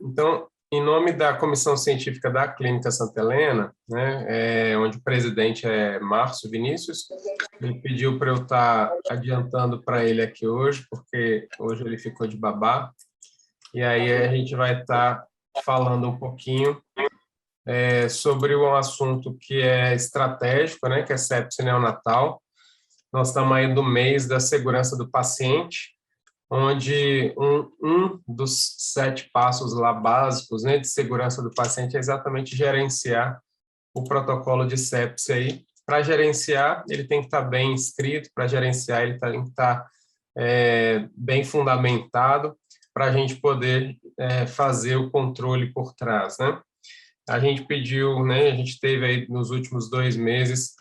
Então, em nome da Comissão Científica da Clínica Santa Helena, né, onde o presidente é Márcio Vinícius, ele pediu para eu estar adiantando para ele aqui hoje, porque hoje ele ficou de babá, e aí a gente vai estar falando um pouquinho sobre um assunto que é estratégico, né, que é sepse neonatal. Nós estamos aí no mês da segurança do paciente, onde um dos 7 passos lá básicos, né, de segurança do paciente é exatamente gerenciar o protocolo de sepse aí. Para gerenciar, ele tem que estar bem escrito, para gerenciar, ele tem que estar bem fundamentado, para a gente poder fazer o controle por trás, né? A gente pediu, né, a gente teve aí nos últimos 2 meses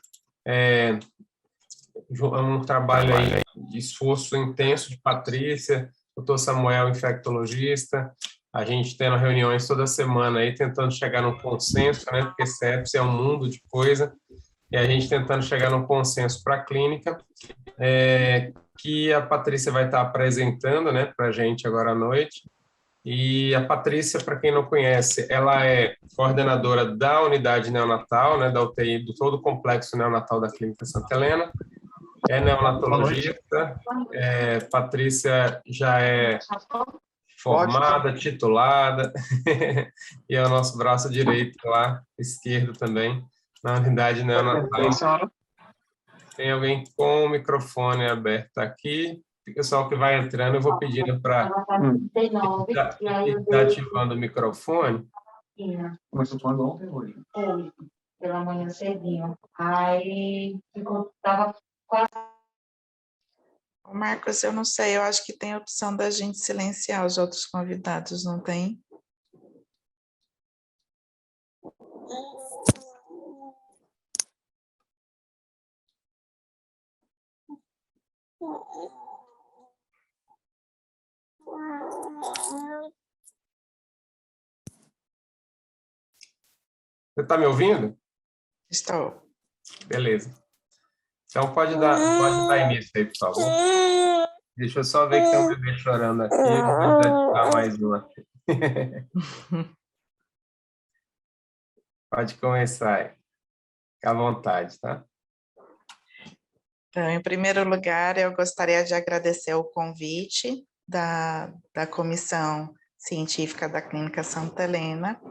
um trabalho aí de esforço intenso de Patrícia, doutor Samuel, infectologista, a gente tendo reuniões toda semana aí, tentando chegar num consenso, né, porque sepse é um mundo de coisa, e a gente tentando chegar num consenso para a clínica, que a Patrícia vai estar apresentando, né, para a gente agora à noite. E a Patrícia, para quem não conhece, ela é coordenadora da unidade neonatal, né, da UTI, do todo o complexo neonatal da Clínica Santa Helena, é neonatologista. Patrícia já é formada, titulada, e é o nosso braço direito lá, esquerdo também, na unidade neonatal. Tem alguém com o microfone aberto aqui. O pessoal que vai entrando, eu vou pedindo para estar ativando o microfone. Começou quando ontem hoje? Hoje, pela manhã cedinho. Aí estava quase. Marcos, eu não sei, eu acho que tem a opção da gente silenciar os outros convidados, não tem? Você está me ouvindo? Estou. Beleza. Então pode dar início aí, por favor. Deixa eu só ver que tem um bebê chorando aqui, eu vou dar mais uma aqui. Pode começar aí. Fica à vontade, tá? Então, em primeiro lugar, eu gostaria de agradecer o convite da Comissão Científica da Clínica Santa Helena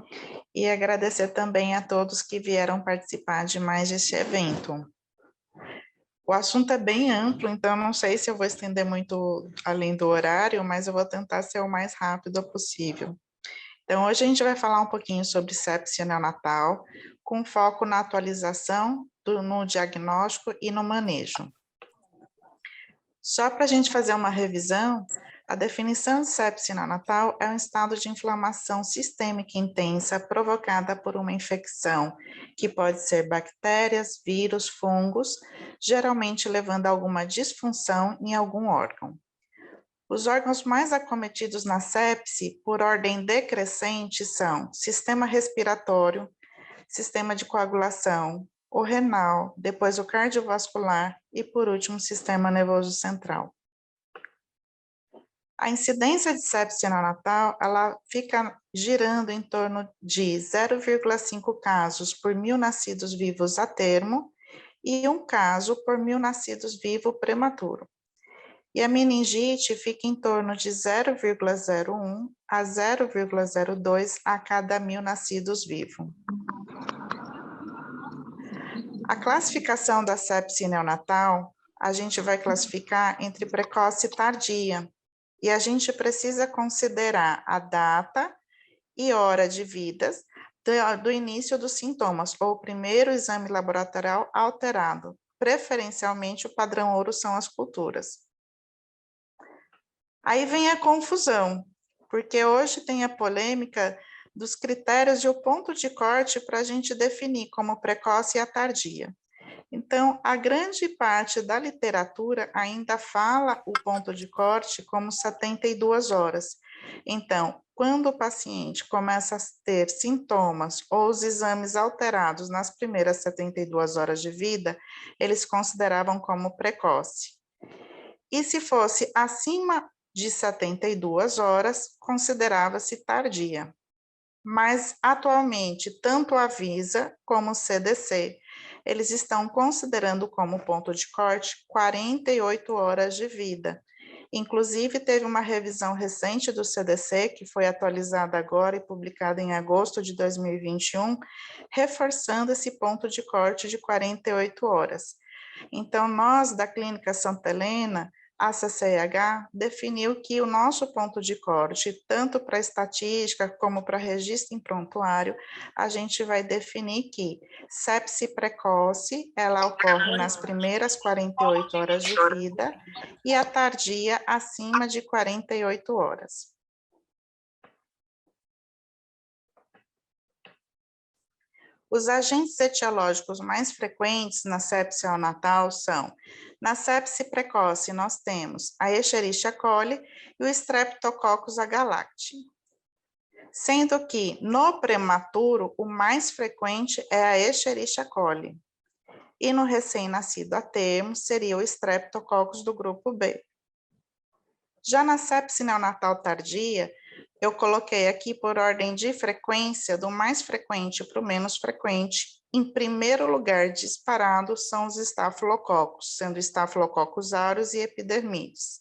e agradecer também a todos que vieram participar de mais este evento. O assunto é bem amplo, então não sei se eu vou estender muito além do horário, mas eu vou tentar ser o mais rápido possível. Então, hoje a gente vai falar um pouquinho sobre sepse neonatal, com foco na atualização, no diagnóstico e no manejo. Só para a gente fazer uma revisão, a definição de sepse neonatal é um estado de inflamação sistêmica intensa provocada por uma infecção, que pode ser bactérias, vírus, fungos, geralmente levando a alguma disfunção em algum órgão. Os órgãos mais acometidos na sepse, por ordem decrescente, são sistema respiratório, sistema de coagulação, o renal, depois o cardiovascular e, por último, o sistema nervoso central. A incidência de sepse neonatal, ela fica girando em torno de 0,5 casos por 1.000 nascidos vivos a termo e 1 caso por 1.000 nascidos vivos prematuro. E a meningite fica em torno de 0,01 a 0,02 a cada 1.000 nascidos vivos. A classificação da sepse neonatal, a gente vai classificar entre precoce e tardia, e a gente precisa considerar a data e hora de vida do início dos sintomas, ou o primeiro exame laboratorial alterado. Preferencialmente, o padrão ouro são as culturas. Aí vem a confusão, porque hoje tem a polêmica dos critérios e o ponto de corte para a gente definir como precoce e a tardia. Então, a grande parte da literatura ainda fala o ponto de corte como 72 horas. Então, quando o paciente começa a ter sintomas ou os exames alterados nas primeiras 72 horas de vida, eles consideravam como precoce. E se fosse acima de 72 horas considerava-se tardia. Mas, atualmente, tanto a Anvisa como o CDC, eles estão considerando como ponto de corte 48 horas de vida. Inclusive, teve uma revisão recente do CDC, que foi atualizada agora e publicada em agosto de 2021, reforçando esse ponto de corte de 48 horas. Então, nós, da Clínica Santa Helena, a CCIH definiu que o nosso ponto de corte, tanto para estatística como para registro em prontuário, a gente vai definir que sepse precoce, ela ocorre nas primeiras 48 horas de vida e a tardia acima de 48 horas. Os agentes etiológicos mais frequentes na sepse neonatal são: na sepse precoce, nós temos a Escherichia coli e o Streptococcus agalacti. Sendo que, no prematuro, o mais frequente é a Escherichia coli. E no recém-nascido a termo, seria o Streptococcus do grupo B. Já na sepse neonatal tardia, eu coloquei aqui por ordem de frequência, do mais frequente para o menos frequente. Em primeiro lugar, disparado, são os estafilococos, sendo Staphylococcus aureus e epidermidis.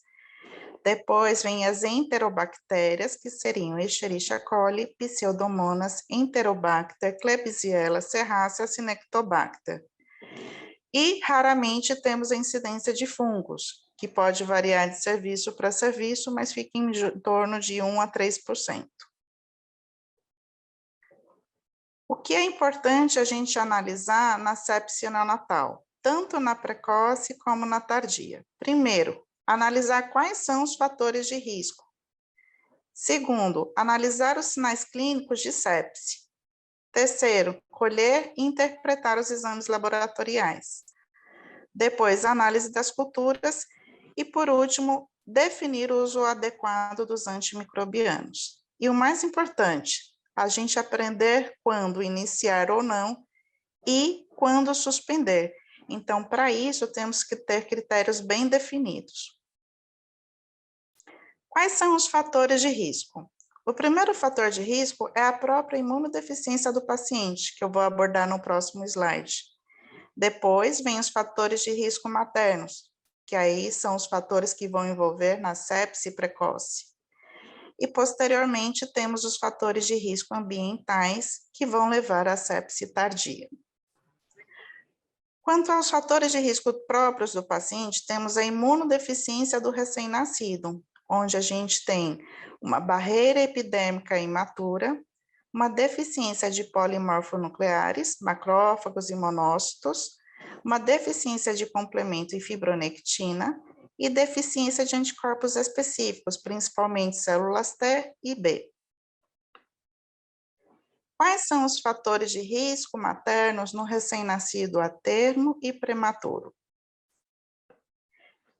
Depois vem as enterobactérias, que seriam Escherichia coli, Pseudomonas, Enterobacter, Klebsiella serracea, Cinectobacter. E, raramente, temos a incidência de fungos, que pode variar de serviço para serviço, mas fica em torno de 1 a 3%. O que é importante a gente analisar na sepse neonatal, tanto na precoce como na tardia? Primeiro, analisar quais são os fatores de risco. Segundo, analisar os sinais clínicos de sepse. Terceiro, colher e interpretar os exames laboratoriais. Depois, análise das culturas. E, por último, definir o uso adequado dos antimicrobianos. E o mais importante, a gente aprender quando iniciar ou não e quando suspender. Então, para isso, temos que ter critérios bem definidos. Quais são os fatores de risco? O primeiro fator de risco é a própria imunodeficiência do paciente, que eu vou abordar no próximo slide. Depois, vem os fatores de risco maternos, que aí são os fatores que vão envolver na sepse precoce. E, posteriormente, temos os fatores de risco ambientais, que vão levar à sepse tardia. Quanto aos fatores de risco próprios do paciente, temos a imunodeficiência do recém-nascido, onde a gente tem uma barreira epidérmica imatura, uma deficiência de polimorfonucleares, macrófagos e monócitos, uma deficiência de complemento e fibronectina e deficiência de anticorpos específicos, principalmente células T e B. Quais são os fatores de risco maternos no recém-nascido a termo e prematuro?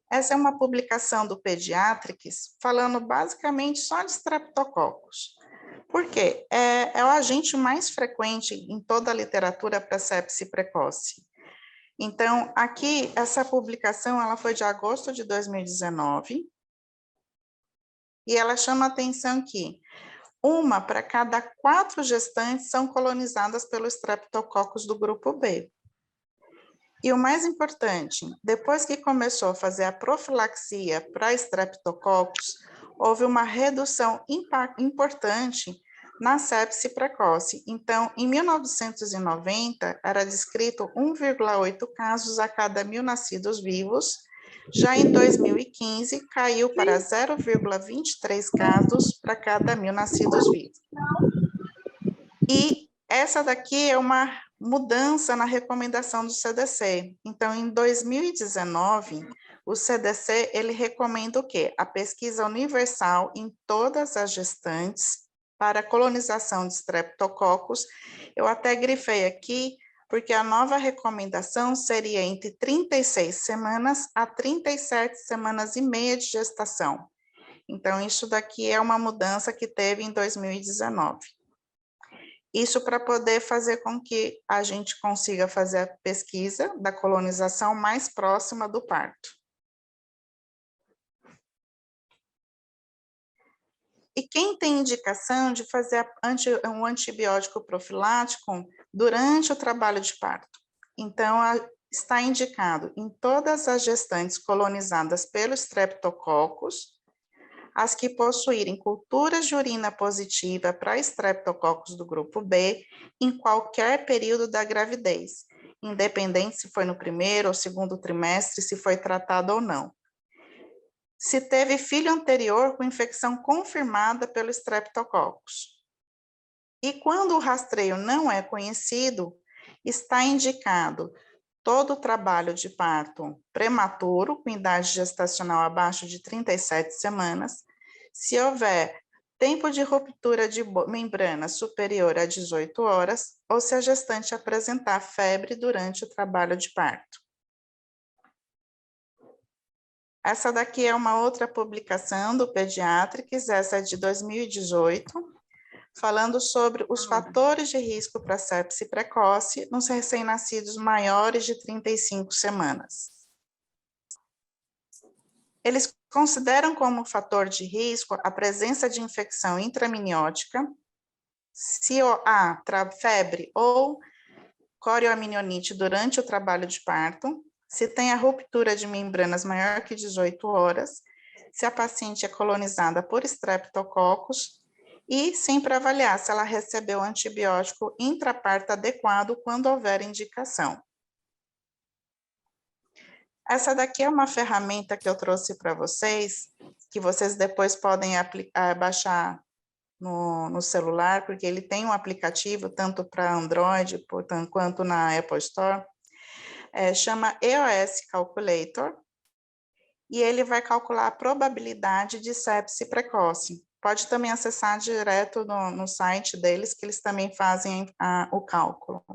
Essa é uma publicação do Pediatrics, falando basicamente só de Streptococcus. Por quê? É o agente mais frequente em toda a literatura para sepse precoce. Então, aqui, essa publicação, ela foi de agosto de 2019, e ela chama a atenção que 1 para cada 4 gestantes são colonizadas pelo Streptococcus do grupo B. E o mais importante, depois que começou a fazer a profilaxia para Streptococcus, houve uma redução importante na sepse precoce. Então, em 1990, era descrito 1,8 casos a cada 1.000 nascidos vivos. Já em 2015, caiu para 0,23 casos para cada 1.000 nascidos vivos. E essa daqui é uma mudança na recomendação do CDC. Então, em 2019, o CDC, ele recomenda o quê? A pesquisa universal em todas as gestantes para a colonização de Streptococcus. Eu até grifei aqui, porque a nova recomendação seria entre 36 semanas a 37 semanas e meia de gestação. Então, isso daqui é uma mudança que teve em 2019. Isso para poder fazer com que a gente consiga fazer a pesquisa da colonização mais próxima do parto. E quem tem indicação de fazer um antibiótico profilático durante o trabalho de parto? Então, está indicado em todas as gestantes colonizadas pelo Streptococcus, as que possuírem culturas de urina positiva para Streptococcus do grupo B, em qualquer período da gravidez, independente se foi no primeiro ou segundo trimestre, se foi tratado ou não. Se teve filho anterior com infecção confirmada pelo Streptococcus. E quando o rastreio não é conhecido, está indicado todo o trabalho de parto prematuro, com idade gestacional abaixo de 37 semanas, se houver tempo de ruptura de membrana superior a 18 horas, ou se a gestante apresentar febre durante o trabalho de parto. Essa daqui é uma outra publicação do Pediatrics, essa é de 2018, falando sobre os fatores de risco para sepse precoce nos recém-nascidos maiores de 35 semanas. Eles consideram como fator de risco a presença de infecção intraminiótica, se há febre ou corioamnionites durante o trabalho de parto, se tem a ruptura de membranas maior que 18 horas, se a paciente é colonizada por Streptococcus e sempre avaliar se ela recebeu antibiótico intraparto adequado quando houver indicação. Essa daqui é uma ferramenta que eu trouxe para vocês, que vocês depois podem baixar no celular, porque ele tem um aplicativo tanto para Android quanto na Apple Store, chama EOS Calculator, e ele vai calcular a probabilidade de sepse precoce. Pode também acessar direto no site deles, que eles também fazem o cálculo.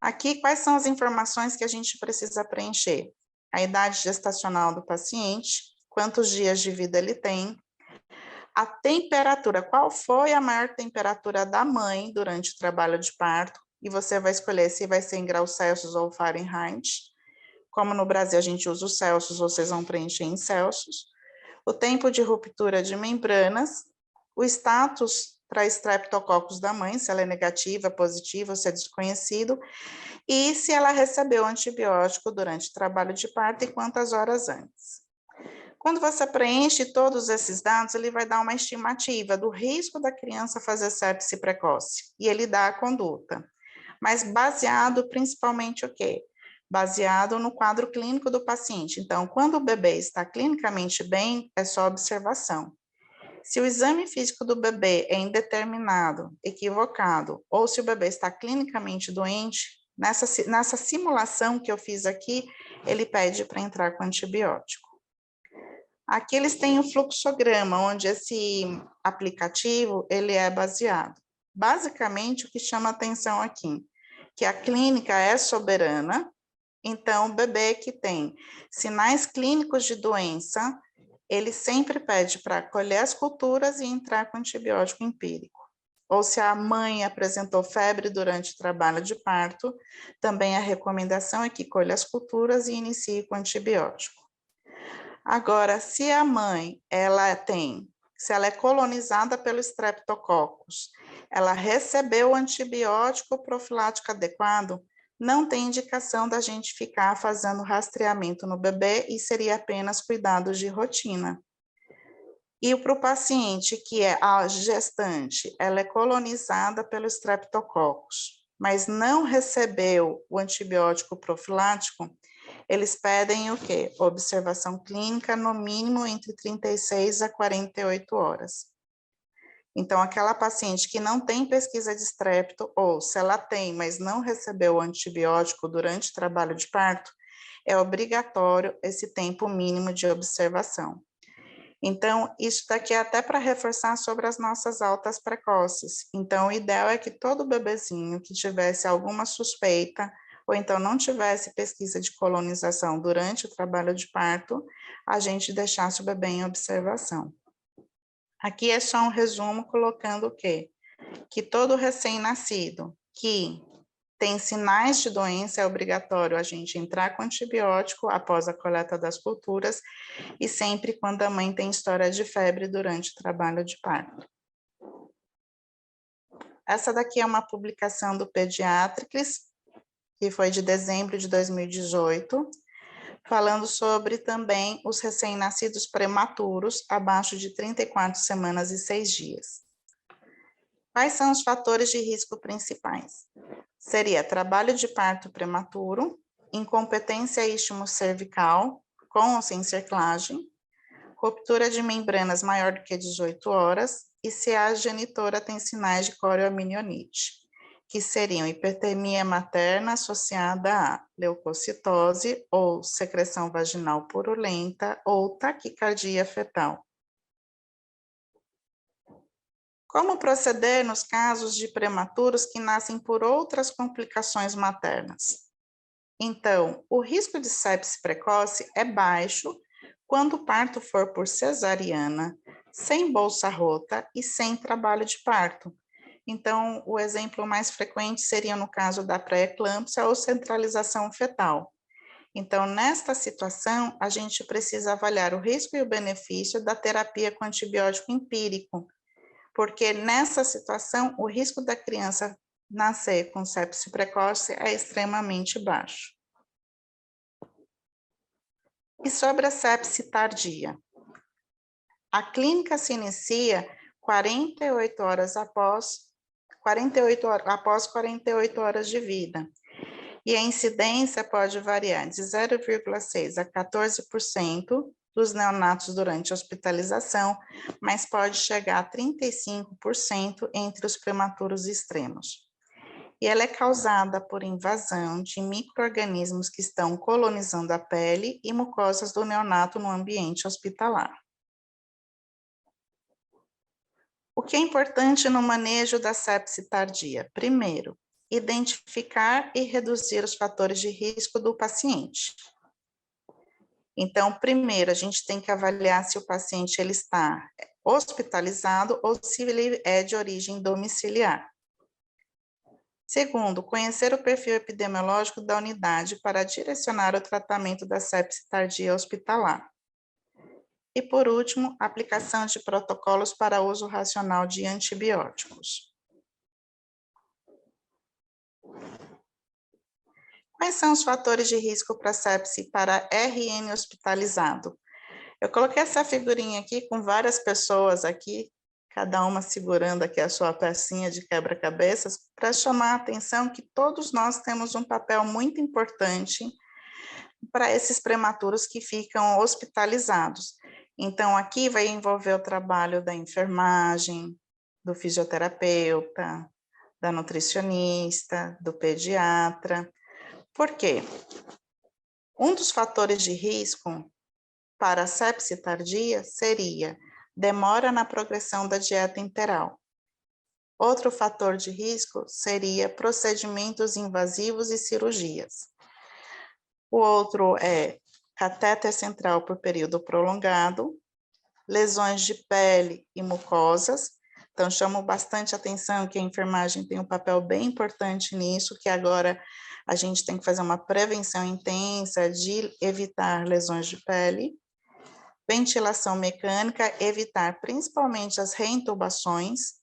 Aqui, quais são as informações que a gente precisa preencher? A idade gestacional do paciente, quantos dias de vida ele tem, a temperatura, qual foi a maior temperatura da mãe durante o trabalho de parto, e você vai escolher se vai ser em graus Celsius ou Fahrenheit. Como no Brasil a gente usa o Celsius, vocês vão preencher em Celsius. O tempo de ruptura de membranas, o status para Streptococcus da mãe, se ela é negativa, positiva, ou se é desconhecido, e se ela recebeu antibiótico durante o trabalho de parto e quantas horas antes. Quando você preenche todos esses dados, ele vai dar uma estimativa do risco da criança fazer sepse precoce, e ele dá a conduta. Mas baseado principalmente o quê? Baseado no quadro clínico do paciente. Então, quando o bebê está clinicamente bem, é só observação. Se o exame físico do bebê é indeterminado, equivocado, ou se o bebê está clinicamente doente, nessa simulação que eu fiz aqui, ele pede para entrar com antibiótico. Aqui eles têm um fluxograma, onde esse aplicativo, ele é baseado. Basicamente, o que chama atenção aqui, que a clínica é soberana, então o bebê que tem sinais clínicos de doença, ele sempre pede para colher as culturas e entrar com antibiótico empírico. Ou se a mãe apresentou febre durante o trabalho de parto, também a recomendação é que colha as culturas e inicie com antibiótico. Agora, se a mãe, se ela é colonizada pelo Streptococcus, ela recebeu o antibiótico profilático adequado, não tem indicação da gente ficar fazendo rastreamento no bebê e seria apenas cuidados de rotina. E para o paciente que é a gestante, ela é colonizada pelo Streptococcus, mas não recebeu o antibiótico profilático, eles pedem o quê? Observação clínica no mínimo entre 36 a 48 horas. Então, aquela paciente que não tem pesquisa de estrepto, ou se ela tem, mas não recebeu o antibiótico durante o trabalho de parto, é obrigatório esse tempo mínimo de observação. Então, isso daqui é até para reforçar sobre as nossas altas precoces. Então, o ideal é que todo bebezinho que tivesse alguma suspeita, ou então não tivesse pesquisa de colonização durante o trabalho de parto, a gente deixasse o bebê em observação. Aqui é só um resumo colocando o quê? Que todo recém-nascido que tem sinais de doença, é obrigatório a gente entrar com antibiótico após a coleta das culturas e sempre quando a mãe tem história de febre durante o trabalho de parto. Essa daqui é uma publicação do Pediatrics, que foi de dezembro de 2018, falando sobre também os recém-nascidos prematuros, abaixo de 34 semanas e 6 dias. Quais são os fatores de risco principais? Seria trabalho de parto prematuro, incompetência istmo-cervical, com ou sem cerclagem, ruptura de membranas maior do que 18 horas, e se a genitora tem sinais de corioamnioniite, que seriam hipertermia materna associada a leucocitose ou secreção vaginal purulenta ou taquicardia fetal. Como proceder nos casos de prematuros que nascem por outras complicações maternas? Então, o risco de sepse precoce é baixo quando o parto for por cesariana, sem bolsa rota e sem trabalho de parto. Então, o exemplo mais frequente seria no caso da pré-eclâmpsia ou centralização fetal. Então, nesta situação, a gente precisa avaliar o risco e o benefício da terapia com antibiótico empírico, porque nessa situação, o risco da criança nascer com sepse precoce é extremamente baixo. E sobre a sepse tardia? A clínica se inicia 48 horas após 48 horas de vida. E a incidência pode variar de 0,6% a 14% dos neonatos durante a hospitalização, mas pode chegar a 35% entre os prematuros extremos. E ela é causada por invasão de micro-organismos que estão colonizando a pele e mucosas do neonato no ambiente hospitalar. O que é importante no manejo da sepse tardia? Primeiro, identificar e reduzir os fatores de risco do paciente. Então, primeiro, a gente tem que avaliar se o paciente ele está hospitalizado ou se ele é de origem domiciliar. Segundo, conhecer o perfil epidemiológico da unidade para direcionar o tratamento da sepse tardia hospitalar. E, por último, aplicação de protocolos para uso racional de antibióticos. Quais são os fatores de risco para sepse para RN hospitalizado? Eu coloquei essa figurinha aqui com várias pessoas aqui, cada uma segurando aqui a sua pecinha de quebra-cabeças, para chamar a atenção que todos nós temos um papel muito importante para esses prematuros que ficam hospitalizados. Então, aqui vai envolver o trabalho da enfermagem, do fisioterapeuta, da nutricionista, do pediatra. Por quê? Um dos fatores de risco para a sepse tardia seria demora na progressão da dieta enteral. Outro fator de risco seria procedimentos invasivos e cirurgias. O outro é catéter central por período prolongado, lesões de pele e mucosas. Então, chamo bastante atenção que a enfermagem tem um papel bem importante nisso, que agora a gente tem que fazer uma prevenção intensa de evitar lesões de pele. Ventilação mecânica, evitar principalmente as reintubações,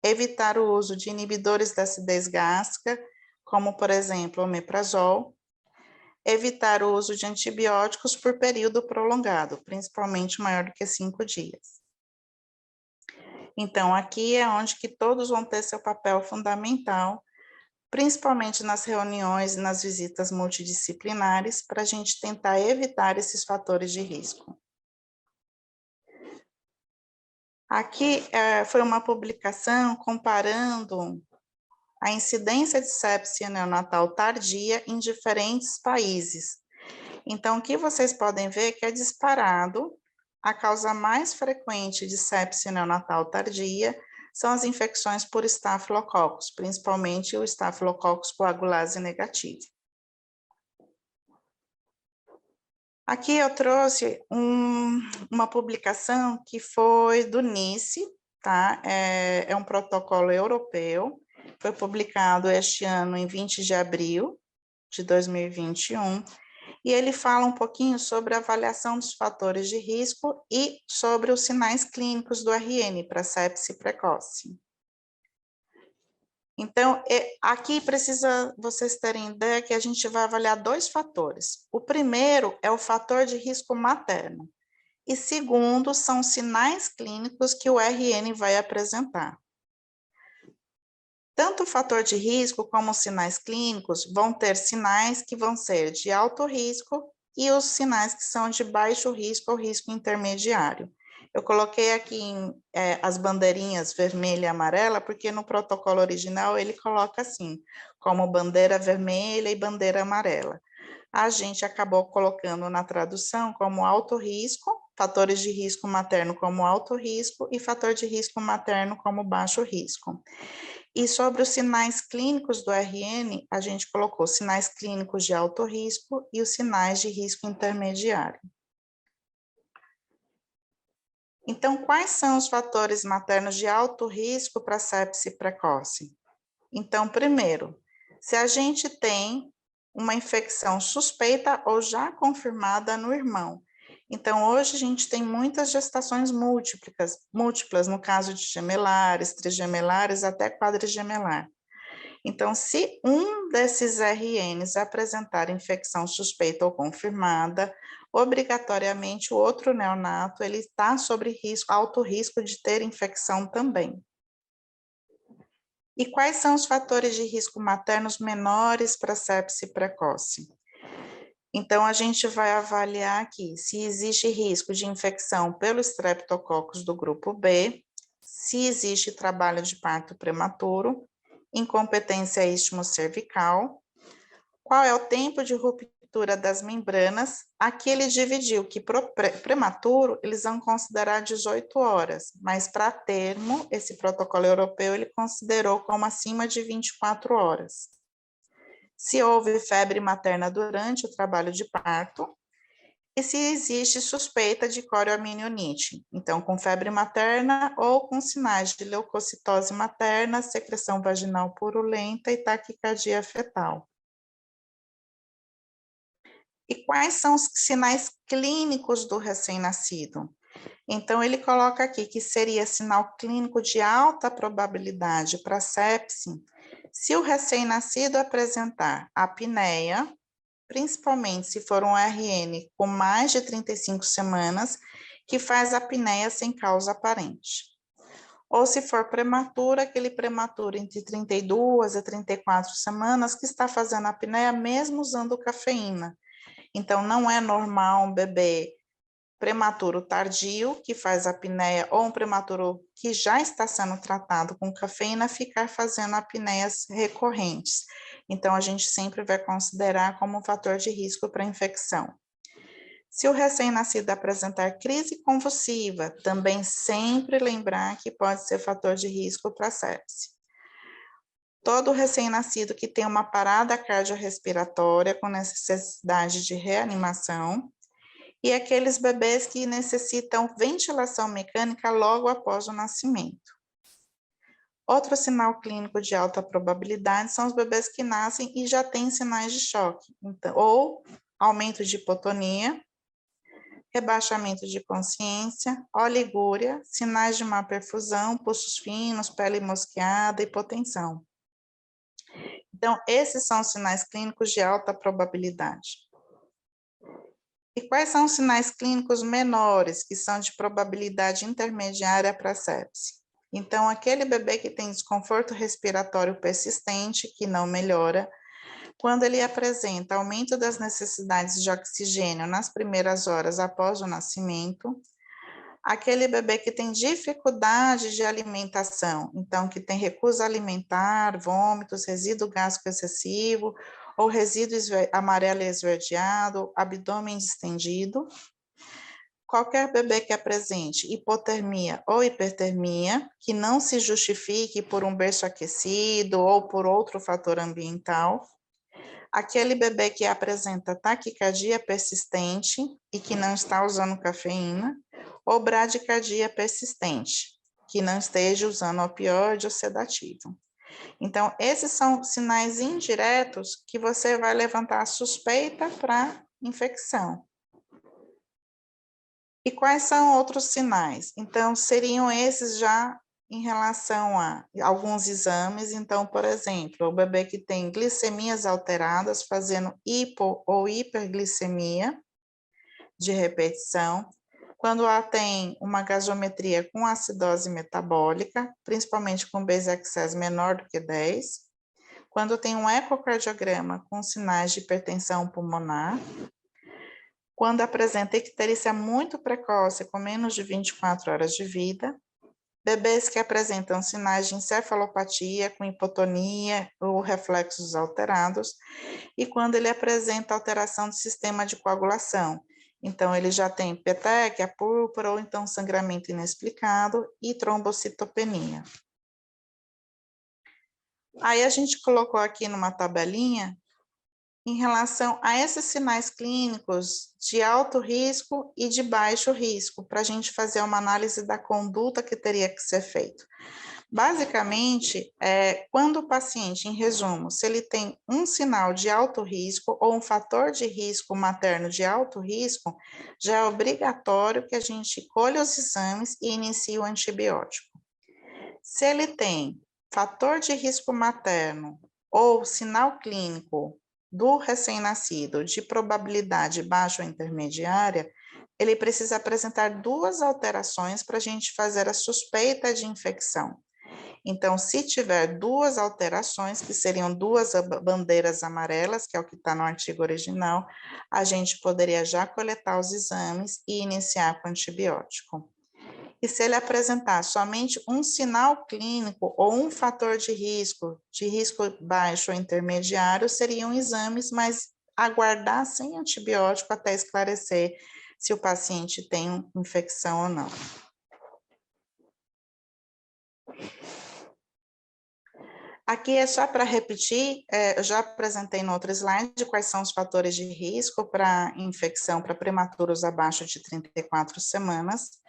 evitar o uso de inibidores da acidez gástrica, como, por exemplo, o omeprazol, evitar o uso de antibióticos por período prolongado, principalmente maior do que 5 dias. Então, aqui é onde que todos vão ter seu papel fundamental, principalmente nas reuniões e nas visitas multidisciplinares, para a gente tentar evitar esses fatores de risco. Aqui foi uma publicação comparando a incidência de sepse neonatal tardia em diferentes países. Então, o que vocês podem ver é que é disparado, a causa mais frequente de sepse neonatal tardia são as infecções por estafilococcus, principalmente o estafilococcus coagulase negativo. Aqui eu trouxe uma publicação que foi do NICE, tá? É um protocolo europeu, foi publicado este ano em 20 de abril de 2021, e ele fala um pouquinho sobre a avaliação dos fatores de risco e sobre os sinais clínicos do RN para sepse precoce. Então, aqui precisa vocês terem ideia que a gente vai avaliar 2 fatores. O primeiro é o fator de risco materno, e segundo são os sinais clínicos que o RN vai apresentar. Tanto o fator de risco como os sinais clínicos vão ter sinais que vão ser de alto risco e os sinais que são de baixo risco ou risco intermediário. Eu coloquei aqui as bandeirinhas vermelha e amarela, porque no protocolo original ele coloca assim, como bandeira vermelha e bandeira amarela. A gente acabou colocando na tradução como alto risco, fatores de risco materno como alto risco e fator de risco materno como baixo risco. E sobre os sinais clínicos do RN, a gente colocou sinais clínicos de alto risco e os sinais de risco intermediário. Então, quais são os fatores maternos de alto risco para sepse precoce? Então, primeiro, se a gente tem uma infecção suspeita ou já confirmada no irmão. Então, hoje a gente tem muitas gestações múltiplas no caso de gemelares, trigemelares, até quadrigemelar. Então, se um desses RNs apresentar infecção suspeita ou confirmada, obrigatoriamente o outro neonato ele está sobre alto risco de ter infecção também. E quais são os fatores de risco maternos menores para sepse precoce? Então, a gente vai avaliar aqui se existe risco de infecção pelo Streptococcus do grupo B, se existe trabalho de parto prematuro, incompetência istmo-cervical, qual é o tempo de ruptura das membranas. Aqui ele dividiu que para prematuro eles vão considerar 18 horas, mas para termo, esse protocolo europeu ele considerou como acima de 24 horas. Se houve febre materna durante o trabalho de parto, e se existe suspeita de corioamnioniite, então com febre materna ou com sinais de leucocitose materna, secreção vaginal purulenta e taquicardia fetal. E quais são os sinais clínicos do recém-nascido? Então, ele coloca aqui que seria sinal clínico de alta probabilidade para sepse, se o recém-nascido apresentar apneia, principalmente se for um RN com mais de 35 semanas, que faz apneia sem causa aparente. Ou se for prematuro, aquele prematuro entre 32 e 34 semanas que está fazendo apneia mesmo usando cafeína. Então, não é normal um bebê prematuro tardio, que faz apneia, ou um prematuro que já está sendo tratado com cafeína, ficar fazendo apneias recorrentes. Então, a gente sempre vai considerar como um fator de risco para infecção. Se o recém-nascido apresentar crise convulsiva, também sempre lembrar que pode ser fator de risco para sepse. Todo recém-nascido que tem uma parada cardiorrespiratória com necessidade de reanimação, e aqueles bebês que necessitam ventilação mecânica logo após o nascimento. Outro sinal clínico de alta probabilidade são os bebês que nascem e já têm sinais de choque, então, ou aumento de hipotonia, rebaixamento de consciência, oligúria, sinais de má perfusão, pulsos finos, pele mosqueada, hipotensão. Então, esses são os sinais clínicos de alta probabilidade. E quais são os sinais clínicos menores, que são de probabilidade intermediária para sepse? Então, aquele bebê que tem desconforto respiratório persistente, que não melhora, quando ele apresenta aumento das necessidades de oxigênio nas primeiras horas após o nascimento, aquele bebê que tem dificuldade de alimentação, então que tem recusa alimentar, vômitos, resíduo gástrico excessivo, ou resíduo amarelo esverdeado, abdômen distendido. Qualquer bebê que apresente hipotermia ou hipertermia, que não se justifique por um berço aquecido ou por outro fator ambiental. Aquele bebê que apresenta taquicardia persistente e que não está usando cafeína, ou bradicardia persistente, que não esteja usando opioide ou sedativo. Então, esses são sinais indiretos que você vai levantar a suspeita para infecção. E quais são outros sinais? Então, seriam esses já em relação a alguns exames. Então, por exemplo, o bebê que tem glicemias alteradas, fazendo hipo ou hiperglicemia de repetição. Quando ela tem uma gasometria com acidose metabólica, principalmente com Base-XS menor do que 10. Quando tem um ecocardiograma com sinais de hipertensão pulmonar. Quando apresenta icterícia muito precoce, com menos de 24 horas de vida. Bebês que apresentam sinais de encefalopatia, com hipotonia ou reflexos alterados. E quando ele apresenta alteração do sistema de coagulação. Então, ele já tem petequia, púrpura, ou então sangramento inexplicado e trombocitopenia. Aí a gente colocou aqui numa tabelinha em relação a esses sinais clínicos de alto risco e de baixo risco, para a gente fazer uma análise da conduta que teria que ser feita. Basicamente, quando o paciente, em resumo, se ele tem um sinal de alto risco ou um fator de risco materno de alto risco, já é obrigatório que a gente colha os exames e inicie o antibiótico. Se ele tem fator de risco materno ou sinal clínico do recém-nascido de probabilidade baixa ou intermediária, ele precisa apresentar 2 alterações para a gente fazer a suspeita de infecção. Então, se tiver 2 alterações, que seriam 2 bandeiras amarelas, que é o que está no artigo original, a gente poderia já coletar os exames e iniciar com antibiótico. E se ele apresentar somente um sinal clínico ou um fator de risco baixo ou intermediário, seriam exames, mas aguardar sem antibiótico até esclarecer se o paciente tem infecção ou não. Aqui é só para repetir, eu já apresentei no outro slide quais são os fatores de risco para infecção para prematuros abaixo de 34 semanas.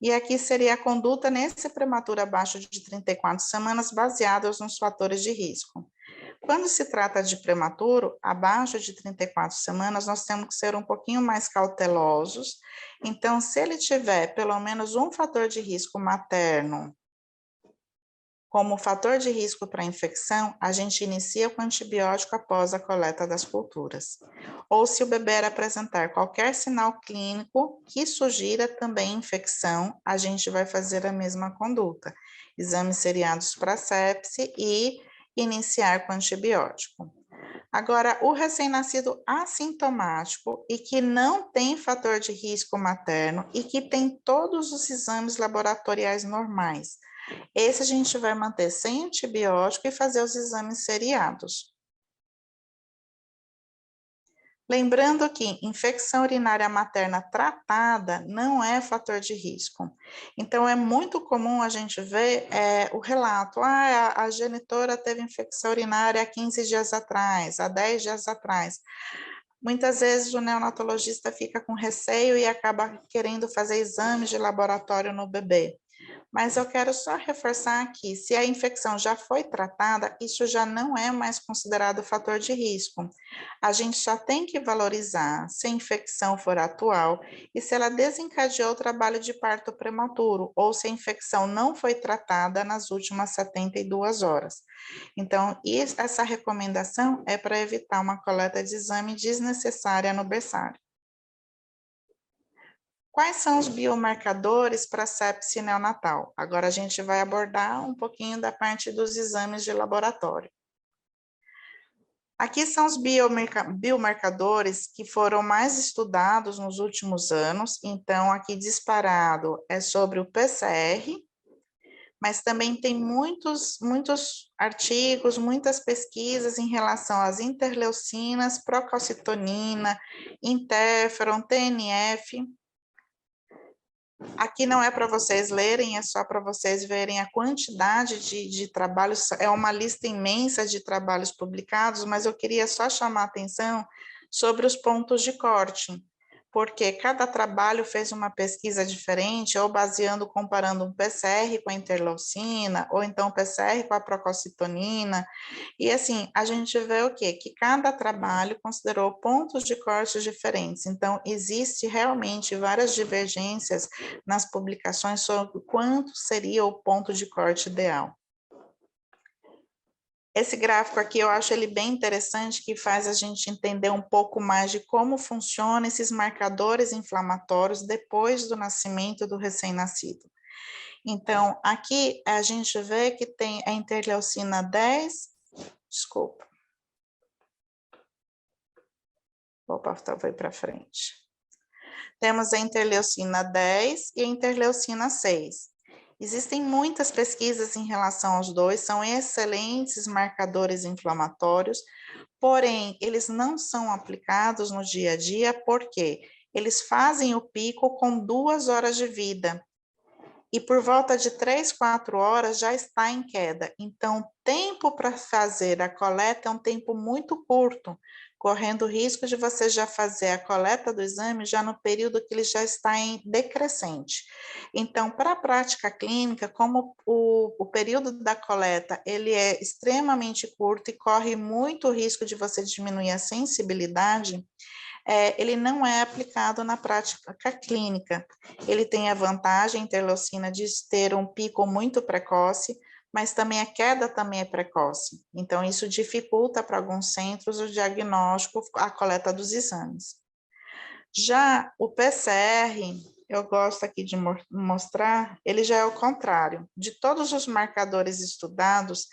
E aqui seria a conduta nesse prematuro abaixo de 34 semanas, baseados nos fatores de risco. Quando se trata de prematuro, abaixo de 34 semanas, nós temos que ser um pouquinho mais cautelosos. Então, se ele tiver pelo menos um fator de risco materno, como fator de risco para infecção, a gente inicia com antibiótico após a coleta das culturas. Ou se o bebê apresentar qualquer sinal clínico que sugira também infecção, a gente vai fazer a mesma conduta. Exames seriados para sepse e iniciar com antibiótico. Agora, o recém-nascido assintomático e que não tem fator de risco materno e que tem todos os exames laboratoriais normais, esse a gente vai manter sem antibiótico e fazer os exames seriados. Lembrando que infecção urinária materna tratada não é fator de risco. Então, é muito comum a gente ver o relato, a genitora teve infecção urinária há 15 dias atrás, há 10 dias atrás. Muitas vezes o neonatologista fica com receio e acaba querendo fazer exames de laboratório no bebê. Mas eu quero só reforçar aqui, se a infecção já foi tratada, isso já não é mais considerado fator de risco. A gente só tem que valorizar se a infecção for atual e se ela desencadeou o trabalho de parto prematuro, ou se a infecção não foi tratada nas últimas 72 horas. Então, essa recomendação é para evitar uma coleta de exame desnecessária no berçário. Quais são os biomarcadores para sepse neonatal? Agora a gente vai abordar um pouquinho da parte dos exames de laboratório. Aqui são os biomarcadores que foram mais estudados nos últimos anos. Então, aqui disparado é sobre o PCR, mas também tem muitos artigos, muitas pesquisas em relação às interleucinas, procalcitonina, interferon, TNF. Aqui não é para vocês lerem, é só para vocês verem a quantidade de trabalhos, é uma lista imensa de trabalhos publicados, mas eu queria só chamar a atenção sobre os pontos de corte, porque cada trabalho fez uma pesquisa diferente, ou comparando um PCR com a interleucina, ou então o PCR com a procalcitonina, e assim, a gente vê o quê? Que cada trabalho considerou pontos de corte diferentes, então existe realmente várias divergências nas publicações sobre quanto seria o ponto de corte ideal. Esse gráfico aqui eu acho ele bem interessante, que faz a gente entender um pouco mais de como funcionam esses marcadores inflamatórios depois do nascimento do recém-nascido. Então, aqui a gente vê que tem a interleucina 10, desculpa. Opa, foi para frente. Temos a interleucina 10 e a interleucina 6. Existem muitas pesquisas em relação aos dois, são excelentes marcadores inflamatórios, porém, eles não são aplicados no dia a dia, porque eles fazem o pico com 2 horas de vida, e por volta de 3, 4 horas já está em queda. Então, o tempo para fazer a coleta é um tempo muito curto, correndo o risco de você já fazer a coleta do exame já no período que ele já está em decrescente. Então, para a prática clínica, como o período da coleta ele é extremamente curto e corre muito risco de você diminuir a sensibilidade, ele não é aplicado na prática clínica. Ele tem a vantagem, a interleucina, de ter um pico muito precoce, mas também a queda também é precoce. Então, isso dificulta para alguns centros o diagnóstico, a coleta dos exames. Já o PCR, eu gosto aqui de mostrar, ele já é o contrário. De todos os marcadores estudados,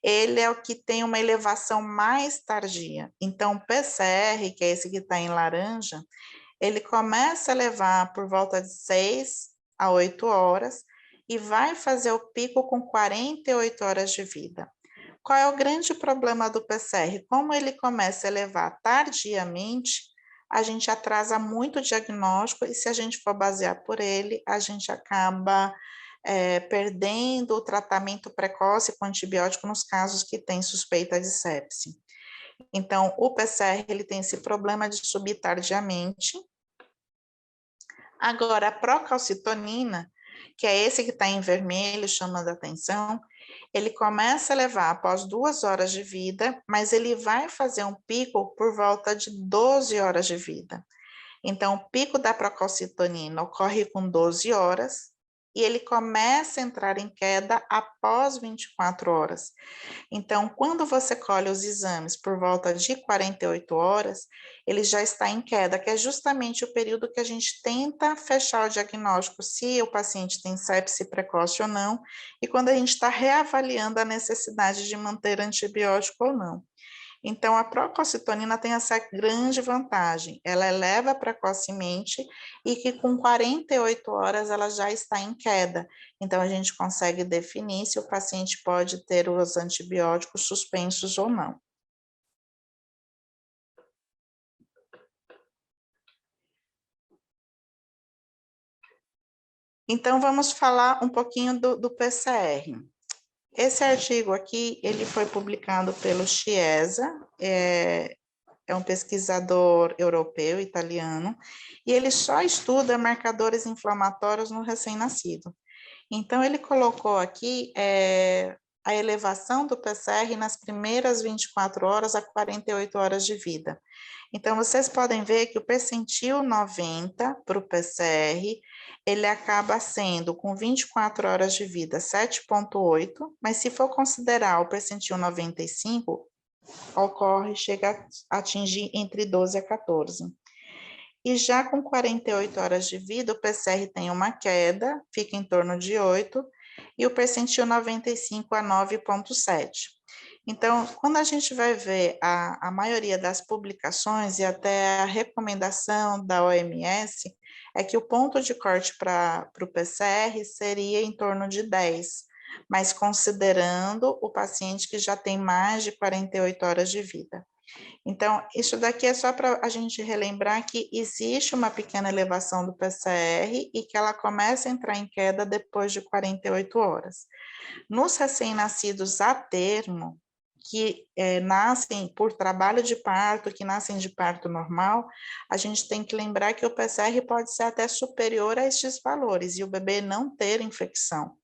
ele é o que tem uma elevação mais tardia. Então, o PCR, que é esse que está em laranja, ele começa a elevar por volta de 6 a 8 horas e vai fazer o pico com 48 horas de vida. Qual é o grande problema do PCR? Como ele começa a elevar tardiamente, a gente atrasa muito o diagnóstico e se a gente for basear por ele, a gente acaba perdendo o tratamento precoce com antibiótico nos casos que tem suspeita de sepse. Então, o PCR ele tem esse problema de subir tardiamente. Agora, a procalcitonina, que é esse que está em vermelho, chamando a atenção, ele começa a levar após 2 horas de vida, mas ele vai fazer um pico por volta de 12 horas de vida. Então, o pico da procalcitonina ocorre com 12 horas, e ele começa a entrar em queda após 24 horas. Então, quando você colhe os exames por volta de 48 horas, ele já está em queda, que é justamente o período que a gente tenta fechar o diagnóstico, se o paciente tem sepse precoce ou não, e quando a gente está reavaliando a necessidade de manter antibiótico ou não. Então, a procalcitonina tem essa grande vantagem, ela eleva precocemente e que com 48 horas ela já está em queda. Então, a gente consegue definir se o paciente pode ter os antibióticos suspensos ou não. Então, vamos falar um pouquinho do PCR. Esse artigo aqui, ele foi publicado pelo Chiesa, é um pesquisador europeu, italiano, e ele só estuda marcadores inflamatórios no recém-nascido. Então, ele colocou aqui a elevação do PCR nas primeiras 24 horas a 48 horas de vida. Então, vocês podem ver que o percentil 90 para o PCR, ele acaba sendo, com 24 horas de vida, 7,8, mas se for considerar o percentil 95, chega a atingir entre 12 a 14. E já com 48 horas de vida, o PCR tem uma queda, fica em torno de 8, e o percentil 95 a 9,7. Então, quando a gente vai ver a maioria das publicações e até a recomendação da OMS, é que o ponto de corte para o PCR seria em torno de 10, mas considerando o paciente que já tem mais de 48 horas de vida. Então, isso daqui é só para a gente relembrar que existe uma pequena elevação do PCR e que ela começa a entrar em queda depois de 48 horas. Nos recém-nascidos a termo, que nascem por trabalho de parto, que nascem de parto normal, a gente tem que lembrar que o PCR pode ser até superior a estes valores e o bebê não ter infecção.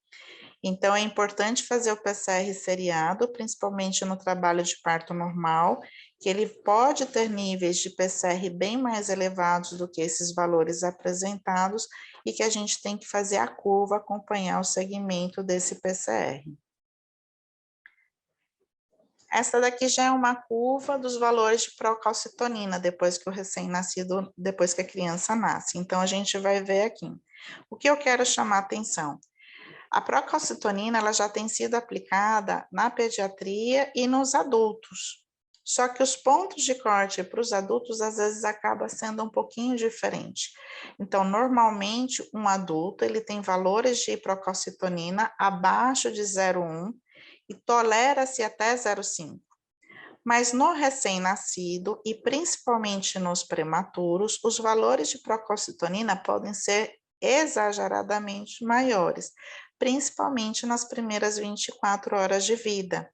Então, é importante fazer o PCR seriado, principalmente no trabalho de parto normal, que ele pode ter níveis de PCR bem mais elevados do que esses valores apresentados e que a gente tem que fazer a curva, acompanhar o segmento desse PCR. Essa daqui já é uma curva dos valores de procalcitonina, depois que o recém-nascido, depois que a criança nasce. Então, a gente vai ver aqui. O que eu quero chamar a atenção? A procalcitonina, ela já tem sido aplicada na pediatria e nos adultos. Só que os pontos de corte para os adultos, às vezes, acaba sendo um pouquinho diferente. Então, normalmente, um adulto, ele tem valores de procalcitonina abaixo de 0,1 e tolera-se até 0,5. Mas no recém-nascido, e principalmente nos prematuros, os valores de procalcitonina podem ser exageradamente maiores, principalmente nas primeiras 24 horas de vida.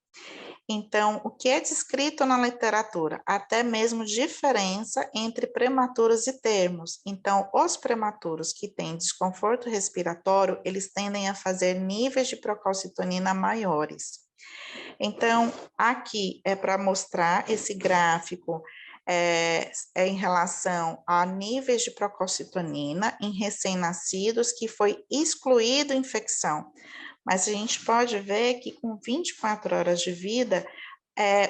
Então, o que é descrito na literatura? Até mesmo diferença entre prematuros e termos. Então, os prematuros que têm desconforto respiratório, eles tendem a fazer níveis de procalcitonina maiores. Então, aqui é para mostrar esse gráfico em relação a níveis de procalcitonina em recém-nascidos que foi excluído infecção. Mas a gente pode ver que com 24 horas de vida,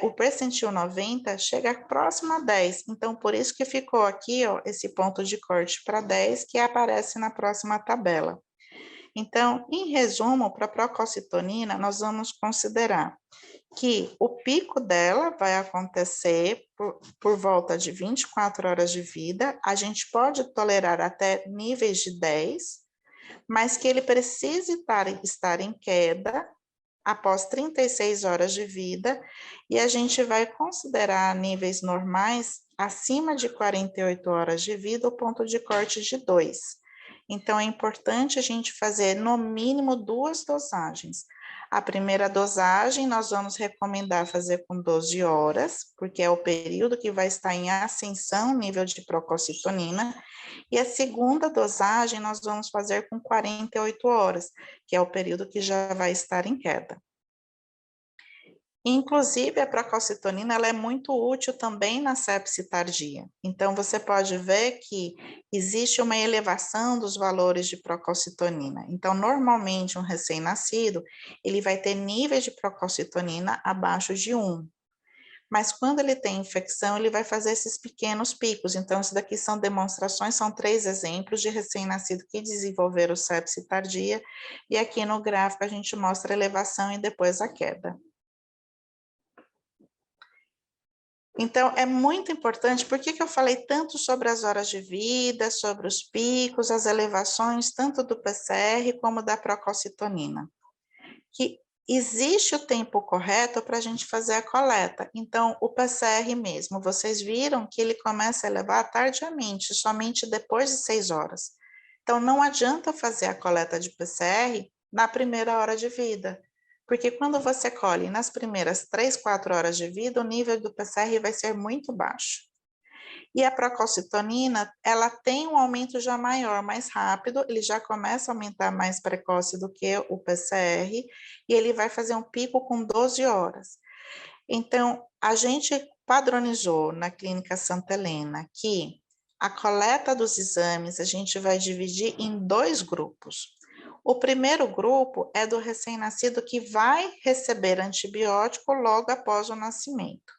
o percentil 90 chega próximo a 10. Então, por isso que ficou aqui, ó, esse ponto de corte para 10, que aparece na próxima tabela. Então, em resumo, para a procalcitonina, nós vamos considerar que o pico dela vai acontecer por volta de 24 horas de vida, a gente pode tolerar até níveis de 10, mas que ele precisa estar em queda após 36 horas de vida, e a gente vai considerar níveis normais acima de 48 horas de vida, o ponto de corte de 2. Então, é importante a gente fazer, no mínimo, 2 dosagens. A primeira dosagem, nós vamos recomendar fazer com 12 horas, porque é o período que vai estar em ascensão, nível de procalcitonina, e a segunda dosagem, nós vamos fazer com 48 horas, que é o período que já vai estar em queda. Inclusive, a procalcitonina ela é muito útil também na sepse tardia. Então, você pode ver que existe uma elevação dos valores de procalcitonina. Então, normalmente, um recém-nascido, ele vai ter níveis de procalcitonina abaixo de 1. Mas quando ele tem infecção, ele vai fazer esses pequenos picos. Então, isso daqui são demonstrações, são 3 exemplos de recém-nascido que desenvolveram sepse tardia. E aqui no gráfico a gente mostra a elevação e depois a queda. Então, é muito importante, por que eu falei tanto sobre as horas de vida, sobre os picos, as elevações, tanto do PCR como da procalcitonina? Que existe o tempo correto para a gente fazer a coleta. Então, o PCR mesmo, vocês viram que ele começa a elevar tardiamente, somente depois de 6 horas. Então, não adianta fazer a coleta de PCR na primeira hora de vida, porque quando você colhe nas primeiras 3, 4 horas de vida, o nível do PCR vai ser muito baixo. E a procalcitonina, ela tem um aumento já maior, mais rápido, ele já começa a aumentar mais precoce do que o PCR, e ele vai fazer um pico com 12 horas. Então, a gente padronizou na Clínica Santa Helena que a coleta dos exames a gente vai dividir em 2 grupos. O primeiro grupo é do recém-nascido que vai receber antibiótico logo após o nascimento.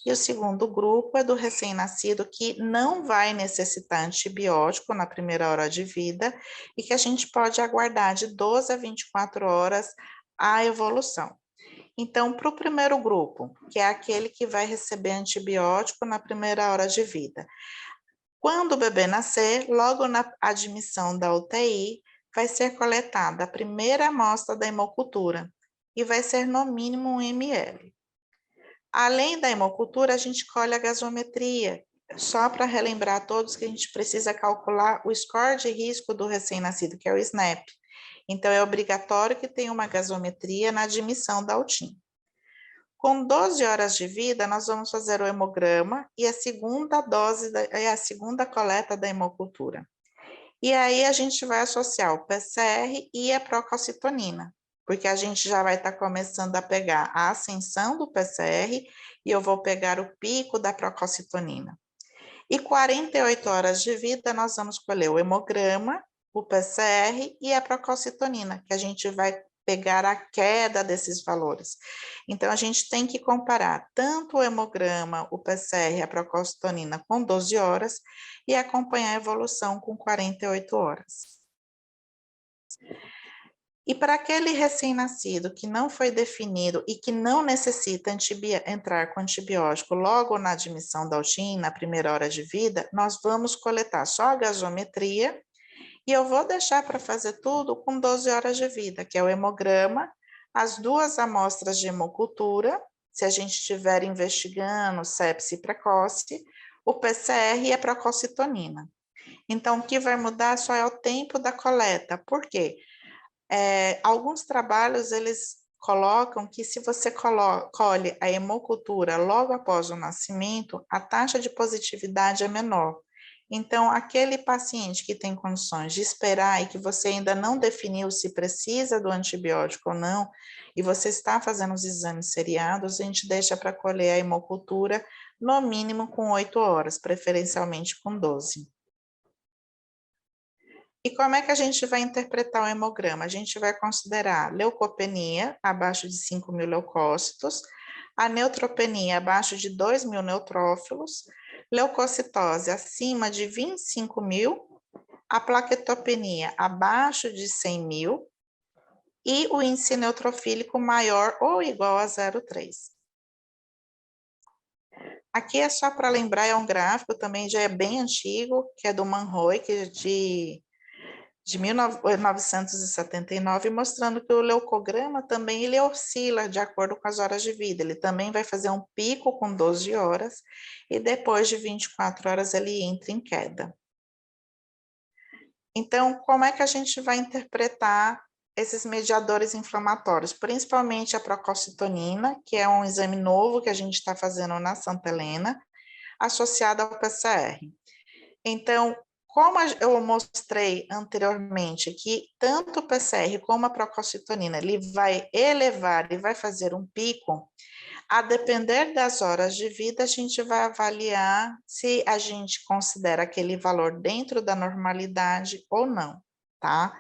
E o segundo grupo é do recém-nascido que não vai necessitar antibiótico na primeira hora de vida e que a gente pode aguardar de 12 a 24 horas a evolução. Então, para o primeiro grupo, que é aquele que vai receber antibiótico na primeira hora de vida, quando o bebê nascer, logo na admissão da UTI, vai ser coletada a primeira amostra da hemocultura e vai ser no mínimo 1 ml. Além da hemocultura, a gente colhe a gasometria, só para relembrar a todos que a gente precisa calcular o score de risco do recém-nascido, que é o SNAP. Então, é obrigatório que tenha uma gasometria na admissão da UTIM. Com 12 horas de vida, nós vamos fazer o hemograma e a segunda a segunda coleta da hemocultura. E aí a gente vai associar o PCR e a procalcitonina, porque a gente já vai estar começando a pegar a ascensão do PCR e eu vou pegar o pico da procalcitonina. E 48 horas de vida, nós vamos colher o hemograma, o PCR e a procalcitonina, que a gente vai pegar a queda desses valores. Então, a gente tem que comparar tanto o hemograma, o PCR e a procalcitonina com 12 horas e acompanhar a evolução com 48 horas. E para aquele recém-nascido que não foi definido e que não necessita entrar com antibiótico logo na admissão da UTI, na primeira hora de vida, nós vamos coletar só a gasometria e eu vou deixar para fazer tudo com 12 horas de vida, que é o hemograma, as 2 amostras de hemocultura, se a gente estiver investigando sepse precoce, o PCR e a procalcitonina. Então, o que vai mudar só é o tempo da coleta. Por quê? Alguns trabalhos, eles colocam que se você colhe a hemocultura logo após o nascimento, a taxa de positividade é menor. Então, aquele paciente que tem condições de esperar e que você ainda não definiu se precisa do antibiótico ou não, e você está fazendo os exames seriados, a gente deixa para colher a hemocultura no mínimo com 8 horas, preferencialmente com 12. E como é que a gente vai interpretar o hemograma? A gente vai considerar leucopenia abaixo de 5.000 leucócitos, a neutropenia abaixo de 2.000 neutrófilos, leucocitose acima de 25.000, a plaquetopenia abaixo de 100.000 e o índice neutrofílico maior ou igual a 0,3. Aqui é só para lembrar, é um gráfico também já é bem antigo, que é do Manroy, que é de 1979, mostrando que o leucograma também ele oscila de acordo com as horas de vida. Ele também vai fazer um pico com 12 horas e depois de 24 horas ele entra em queda. Então, como é que a gente vai interpretar esses mediadores inflamatórios? Principalmente a procalcitonina, que é um exame novo que a gente está fazendo na Santa Helena, associada ao PCR. Então, como eu mostrei anteriormente que tanto o PCR como a procalcitonina, ele vai elevar e vai fazer um pico, a depender das horas de vida, a gente vai avaliar se a gente considera aquele valor dentro da normalidade ou não, tá?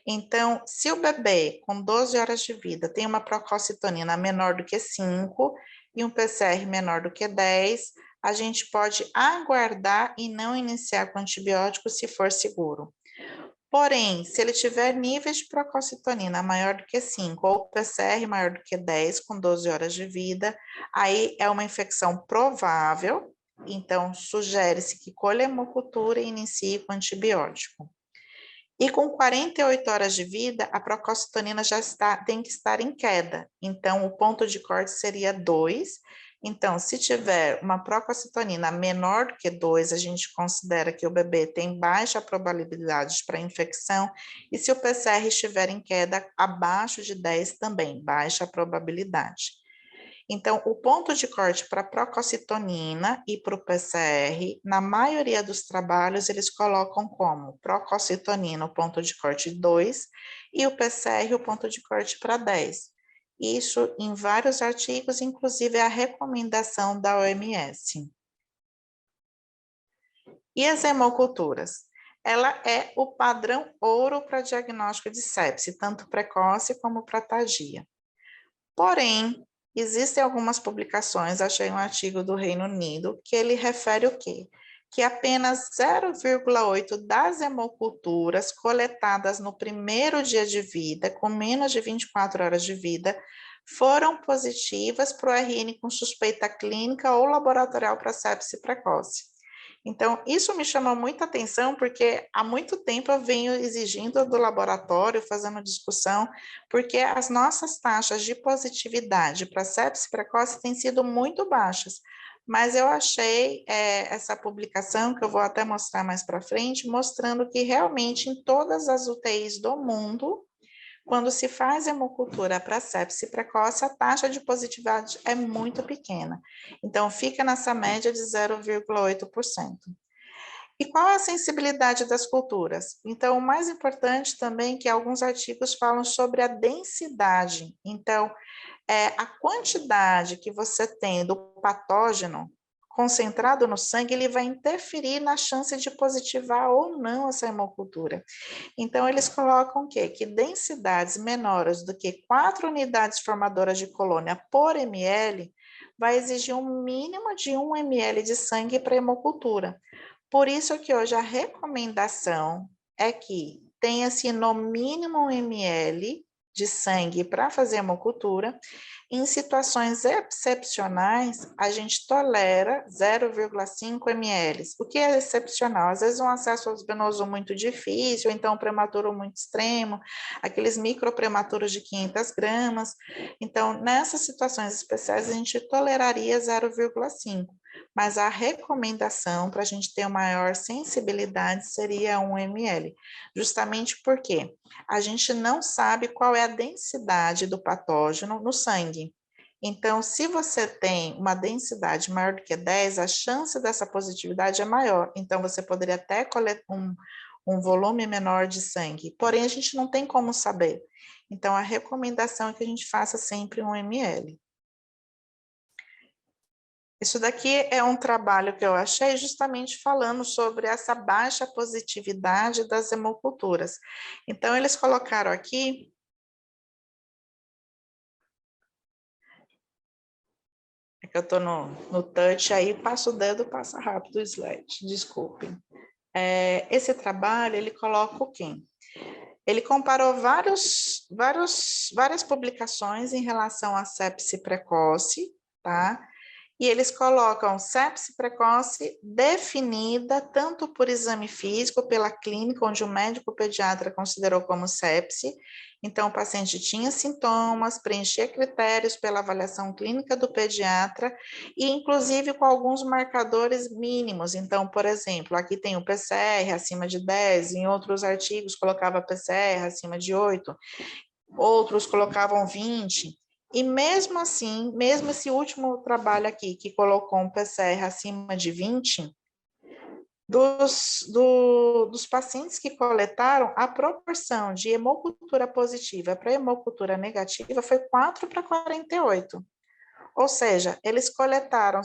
Então, se o bebê com 12 horas de vida tem uma procalcitonina menor do que 5 e um PCR menor do que 10, a gente pode aguardar e não iniciar com antibiótico se for seguro. Porém, se ele tiver níveis de procalcitonina maior do que 5 ou PCR maior do que 10 com 12 horas de vida, aí é uma infecção provável, então sugere-se que colha hemocultura e inicie com antibiótico. E com 48 horas de vida, a procalcitonina já tem que estar em queda. Então, o ponto de corte seria 2. Então, se tiver uma procalcitonina menor do que 2, a gente considera que o bebê tem baixa probabilidade para infecção. E se o PCR estiver em queda abaixo de 10, também baixa probabilidade. Então, o ponto de corte para a procalcitonina e para o PCR, na maioria dos trabalhos, eles colocam como procalcitonina o ponto de corte 2 e o PCR o ponto de corte para 10. Isso em vários artigos, inclusive a recomendação da OMS. E as hemoculturas? Ela é o padrão ouro para diagnóstico de sepse, tanto precoce como para tardia. Porém, existem algumas publicações, achei um artigo do Reino Unido, que ele refere o quê? Que apenas 0,8 das hemoculturas coletadas no primeiro dia de vida, com menos de 24 horas de vida, foram positivas para o RN com suspeita clínica ou laboratorial para sepse precoce. Então, isso me chamou muita atenção, porque há muito tempo eu venho exigindo do laboratório, fazendo discussão, porque as nossas taxas de positividade para sepse precoce têm sido muito baixas. Mas eu achei essa publicação, que eu vou até mostrar mais para frente, mostrando que realmente em todas as UTIs do mundo, quando se faz hemocultura para sepse precoce, a taxa de positividade é muito pequena. Então, fica nessa média de 0,8%. E qual é a sensibilidade das culturas? Então, o mais importante também é que alguns artigos falam sobre a densidade. Então, a quantidade que você tem do patógeno concentrado no sangue, ele vai interferir na chance de positivar ou não essa hemocultura. Então, eles colocam o quê? Que densidades menores do que 4 unidades formadoras de colônia por ml vai exigir um mínimo de 1 ml de sangue para hemocultura. Por isso que hoje a recomendação é que tenha-se no mínimo 1 ml de sangue para fazer hemocultura. Em situações excepcionais, a gente tolera 0,5 ml. O que é excepcional? Às vezes um acesso venoso muito difícil, ou então um prematuro muito extremo, aqueles microprematuros de 500 gramas. Então, nessas situações especiais, a gente toleraria 0,5. Mas a recomendação para a gente ter maior sensibilidade seria 1 ml, justamente porque a gente não sabe qual é a densidade do patógeno no sangue. Então, se você tem uma densidade maior do que 10, a chance dessa positividade é maior. Então, você poderia até coletar um volume menor de sangue, porém, a gente não tem como saber. Então, a recomendação é que a gente faça sempre 1 ml. Isso daqui é um trabalho que eu achei justamente falando sobre essa baixa positividade das hemoculturas. Então, eles colocaram aqui... É que eu estou no touch, aí passo o dedo, passa rápido o slide, desculpem. Esse trabalho, ele coloca o quê? Ele comparou várias publicações em relação à sepse precoce, tá? E eles colocam sepse precoce definida tanto por exame físico, pela clínica, onde o médico pediatra considerou como sepse. Então, o paciente tinha sintomas, preenchia critérios pela avaliação clínica do pediatra e, inclusive, com alguns marcadores mínimos. Então, por exemplo, aqui tem o PCR acima de 10, em outros artigos colocava PCR acima de 8, outros colocavam 20. E mesmo assim, mesmo esse último trabalho aqui, que colocou um PCR acima de 20, dos pacientes que coletaram, a proporção de hemocultura positiva para hemocultura negativa foi 4:48. Ou seja, eles coletaram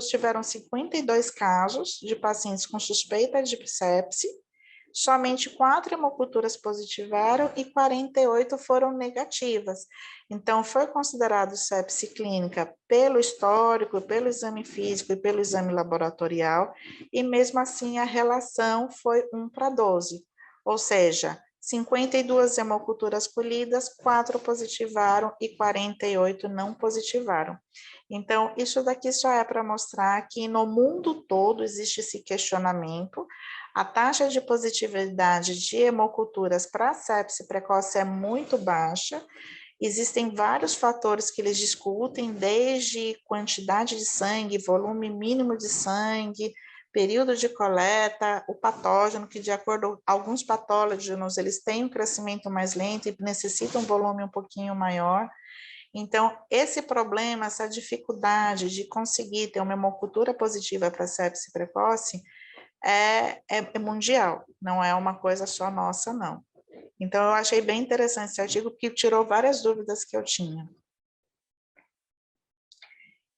tiveram 52 casos de pacientes com suspeita de sepse, somente 4 hemoculturas positivaram e 48 foram negativas. Então, foi considerado sepse clínica pelo histórico, pelo exame físico e pelo exame laboratorial, e mesmo assim a relação foi 1:12, ou seja, 52 hemoculturas colhidas, 4 positivaram e 48 não positivaram. Então, isso daqui só é para mostrar que no mundo todo existe esse questionamento. A taxa de positividade de hemoculturas para sepse precoce é muito baixa. Existem vários fatores que eles discutem, desde quantidade de sangue, volume mínimo de sangue, período de coleta, o patógeno, que de acordo com alguns patógenos, eles têm um crescimento mais lento e necessitam um volume um pouquinho maior. Então, esse problema, essa dificuldade de conseguir ter uma hemocultura positiva para sepse precoce é mundial, não é uma coisa só nossa, não. Então, eu achei bem interessante esse artigo, porque tirou várias dúvidas que eu tinha.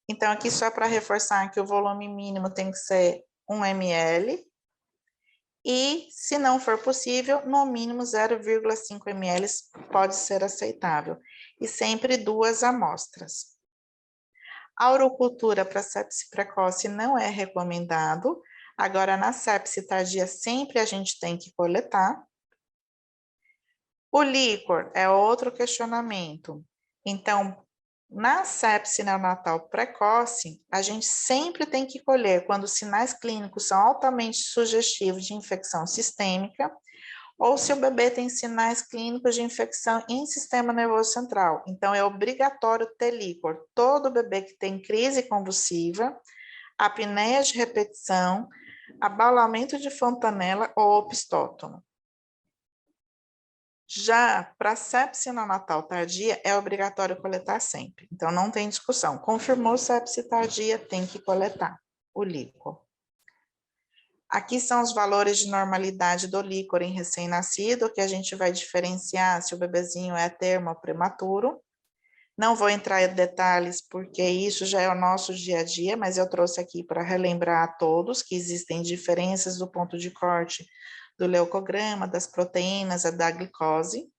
Então, aqui só para reforçar que o volume mínimo tem que ser 1 ml, e, se não for possível, no mínimo 0,5 ml pode ser aceitável, e sempre 2 amostras. A urocultura para sepse precoce não é recomendado. Agora, na sepse tardia, sempre a gente tem que coletar. O líquor é outro questionamento. Então, na sepse neonatal precoce, a gente sempre tem que colher quando os sinais clínicos são altamente sugestivos de infecção sistêmica, ou se o bebê tem sinais clínicos de infecção em sistema nervoso central. Então, é obrigatório ter líquor. Todo bebê que tem crise convulsiva, apneia de repetição, abalamento de fontanela ou opistótono. Já para sepse neonatal tardia, é obrigatório coletar sempre. Então, não tem discussão. Confirmou sepse tardia, tem que coletar o líquor. Aqui são os valores de normalidade do líquor em recém-nascido, que a gente vai diferenciar se o bebezinho é termo ou prematuro. Não vou entrar em detalhes, porque isso já é o nosso dia a dia, mas eu trouxe aqui para relembrar a todos que existem diferenças do ponto de corte do leucograma, das proteínas, da glicose.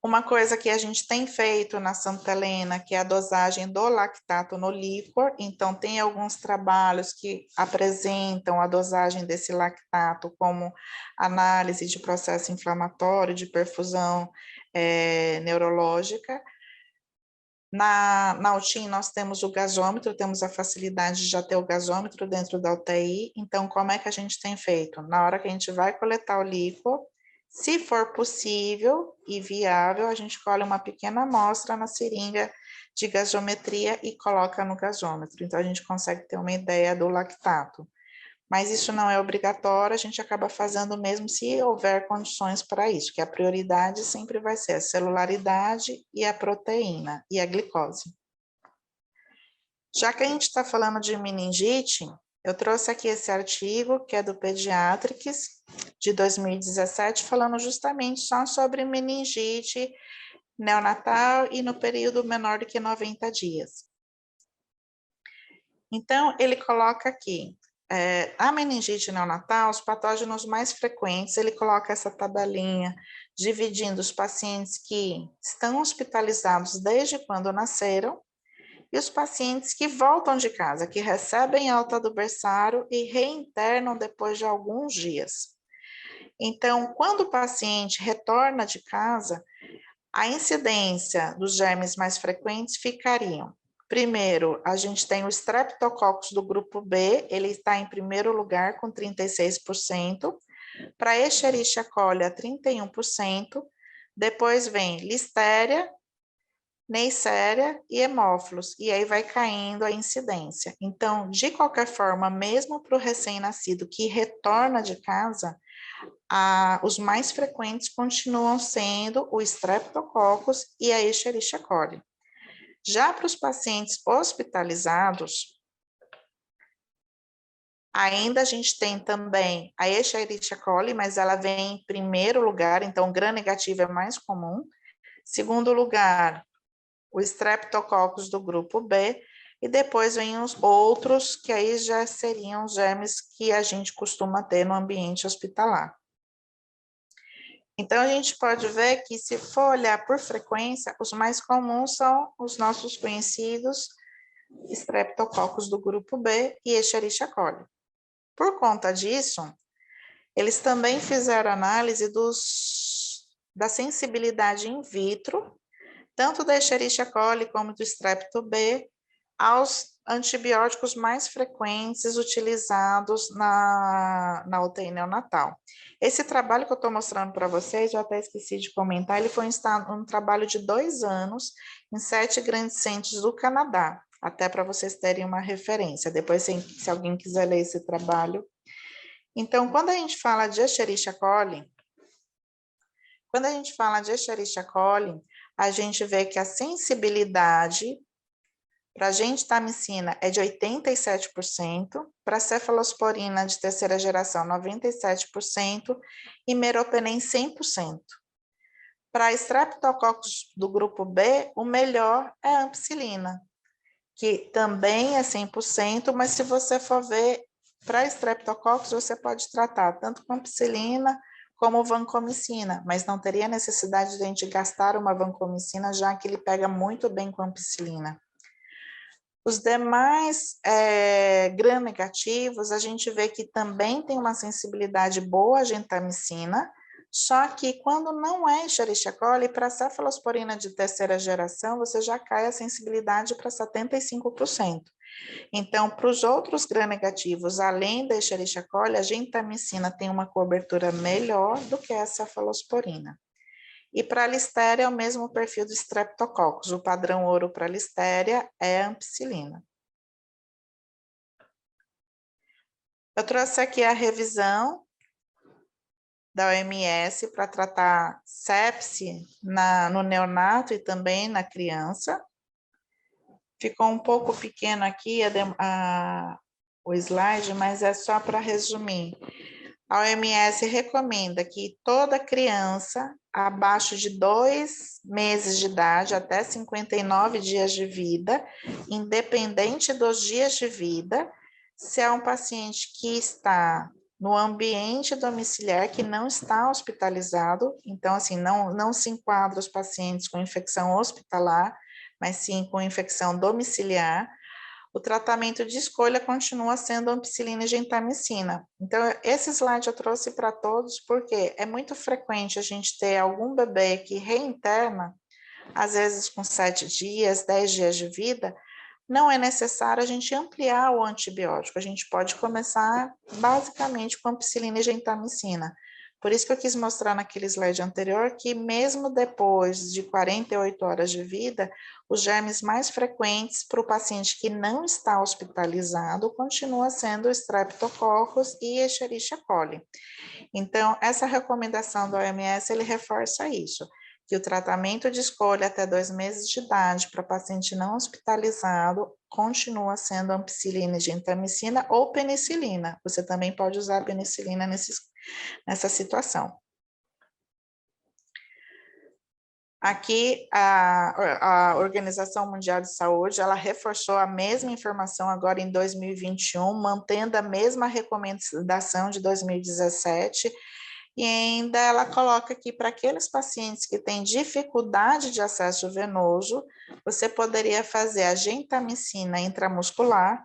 Uma coisa que a gente tem feito na Santa Helena, que é a dosagem do lactato no líquor, então tem alguns trabalhos que apresentam a dosagem desse lactato como análise de processo inflamatório, de perfusão neurológica. Na UTIM nós temos o gasômetro, temos a facilidade de já ter o gasômetro dentro da UTI, então como é que a gente tem feito? Na hora que a gente vai coletar o líquor, se for possível e viável, a gente colhe uma pequena amostra na seringa de gasometria e coloca no gasômetro, então a gente consegue ter uma ideia do lactato. Mas isso não é obrigatório, a gente acaba fazendo mesmo se houver condições para isso, que a prioridade sempre vai ser a celularidade e a proteína e a glicose. Já que a gente está falando de meningite, eu trouxe aqui esse artigo, que é do Pediatrics, de 2017, falando justamente só sobre meningite neonatal e no período menor do que 90 dias. Então, ele coloca aqui, a meningite neonatal, os patógenos mais frequentes, ele coloca essa tabelinha, dividindo os pacientes que estão hospitalizados desde quando nasceram, e os pacientes que voltam de casa, que recebem alta do berçário e reinternam depois de alguns dias. Então, quando o paciente retorna de casa, a incidência dos germes mais frequentes ficariam: primeiro, a gente tem o Streptococcus do grupo B, ele está em primeiro lugar com 36%, para Escherichia coli 31%, depois vem Listeria, Neisseria e Hemófilos, e aí vai caindo a incidência. Então, de qualquer forma, mesmo para o recém-nascido que retorna de casa, os mais frequentes continuam sendo o Streptococcus e a Escherichia coli. Já para os pacientes hospitalizados, ainda a gente tem também a Escherichia coli, mas ela vem em primeiro lugar, então o gram-negativo é mais comum. Segundo lugar, o Streptococcus do grupo B, e depois vem os outros, que aí já seriam os germes que a gente costuma ter no ambiente hospitalar. Então, a gente pode ver que, se for olhar por frequência, os mais comuns são os nossos conhecidos Streptococcus do grupo B e Escherichia coli. Por conta disso, eles também fizeram análise da sensibilidade in vitro, tanto da Escherichia coli como do Strepto B, aos antibióticos mais frequentes utilizados na UTI neonatal. Esse trabalho que eu estou mostrando para vocês, eu até esqueci de comentar, ele foi um trabalho de 2 anos em 7 grandes centros do Canadá, até para vocês terem uma referência. Depois, se alguém quiser ler esse trabalho. Então, quando a gente fala de Escherichia coli, a gente vê que a sensibilidade para gentamicina é de 87%, para cefalosporina de terceira geração 97% e meropenem 100%. Para Streptococcus do grupo B, o melhor é a ampicilina, que também é 100%, mas se você for ver, para Streptococcus você pode tratar tanto com ampicilina como vancomicina, mas não teria necessidade de a gente gastar uma vancomicina, já que ele pega muito bem com ampicilina. Os demais gram-negativos, a gente vê que também tem uma sensibilidade boa à gentamicina, só que quando não é Escherichia coli, para cefalosporina de terceira geração, você já cai a sensibilidade para 75%. Então, para os outros gram-negativos, além da Escherichia coli, a gentamicina tem uma cobertura melhor do que a cefalosporina. E para a Listeria é o mesmo perfil do Streptococcus. O padrão ouro para a Listeria é a ampicilina. Eu trouxe aqui a revisão da OMS para tratar sepse no neonato e também na criança. Ficou um pouco pequeno aqui o slide, mas é só para resumir. A OMS recomenda que toda criança abaixo de 2 meses de idade, até 59 dias de vida, independente dos dias de vida, se é um paciente que está no ambiente domiciliar, que não está hospitalizado, então, assim, não se enquadra os pacientes com infecção hospitalar, mas sim com infecção domiciliar, o tratamento de escolha continua sendo ampicilina e gentamicina. Então, esse slide eu trouxe para todos, porque é muito frequente a gente ter algum bebê que reinterna, às vezes com 7 dias, 10 dias de vida, não é necessário a gente ampliar o antibiótico, a gente pode começar basicamente com ampicilina e gentamicina. Por isso que eu quis mostrar naquele slide anterior que mesmo depois de 48 horas de vida, os germes mais frequentes para o paciente que não está hospitalizado continua sendo o Streptococcus e Escherichia coli. Então, essa recomendação do OMS, ele reforça isso, que o tratamento de escolha até 2 meses de idade para paciente não hospitalizado continua sendo ampicilina e gentamicina ou penicilina. Você também pode usar a penicilina nessa situação. Aqui, a Organização Mundial de Saúde, ela reforçou a mesma informação agora em 2021, mantendo a mesma recomendação de 2017, e ainda ela coloca aqui para aqueles pacientes que têm dificuldade de acesso venoso, você poderia fazer a gentamicina intramuscular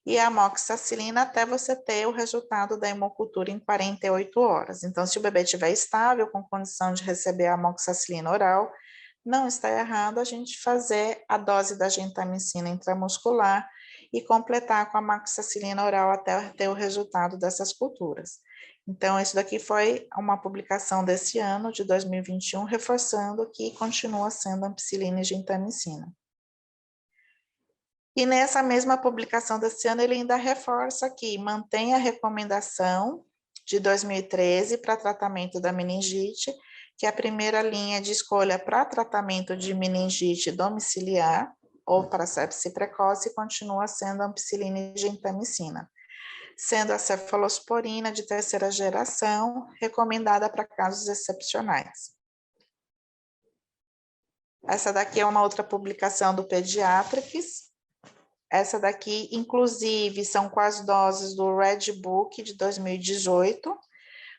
e a amoxicilina até você ter o resultado da hemocultura em 48 horas. Então, se o bebê estiver estável, com condição de receber a amoxicilina oral, não está errado a gente fazer a dose da gentamicina intramuscular e completar com a amoxicilina oral até ter o resultado dessas culturas. Então, isso daqui foi uma publicação desse ano, de 2021, reforçando que continua sendo ampicilina e gentamicina. E nessa mesma publicação desse ano, ele ainda reforça que mantém a recomendação de 2013 para tratamento da meningite, que é a primeira linha de escolha para tratamento de meningite domiciliar ou para sepse precoce continua sendo ampicilina e gentamicina, sendo a cefalosporina de 3ª geração recomendada para casos excepcionais. Essa daqui é uma outra publicação do Pediatrics. Essa daqui, inclusive, são com as doses do Red Book de 2018,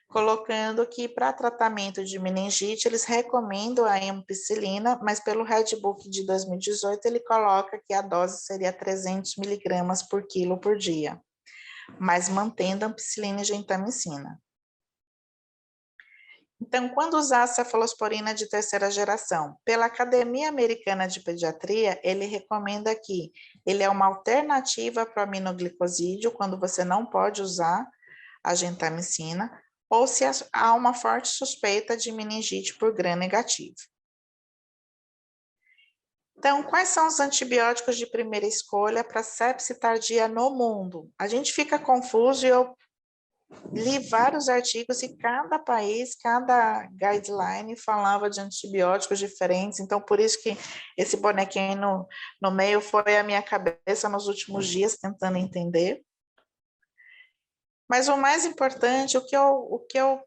colocando que para tratamento de meningite, eles recomendam a ampicilina, mas pelo Red Book de 2018, ele coloca que a dose seria 300 miligramas por quilo por dia, mas mantendo a ampicilina e gentamicina. Então, quando usar a cefalosporina de 3ª geração? Pela Academia Americana de Pediatria, ele recomenda que ele é uma alternativa para o aminoglicosídeo, quando você não pode usar a gentamicina, ou se há uma forte suspeita de meningite por gram negativo. Então, quais são os antibióticos de primeira escolha para sepse tardia no mundo? A gente fica confuso e eu li vários artigos e cada país, cada guideline falava de antibióticos diferentes, então por isso que esse bonequinho no meio foi a minha cabeça nos últimos dias tentando entender. Mas o mais importante, o que eu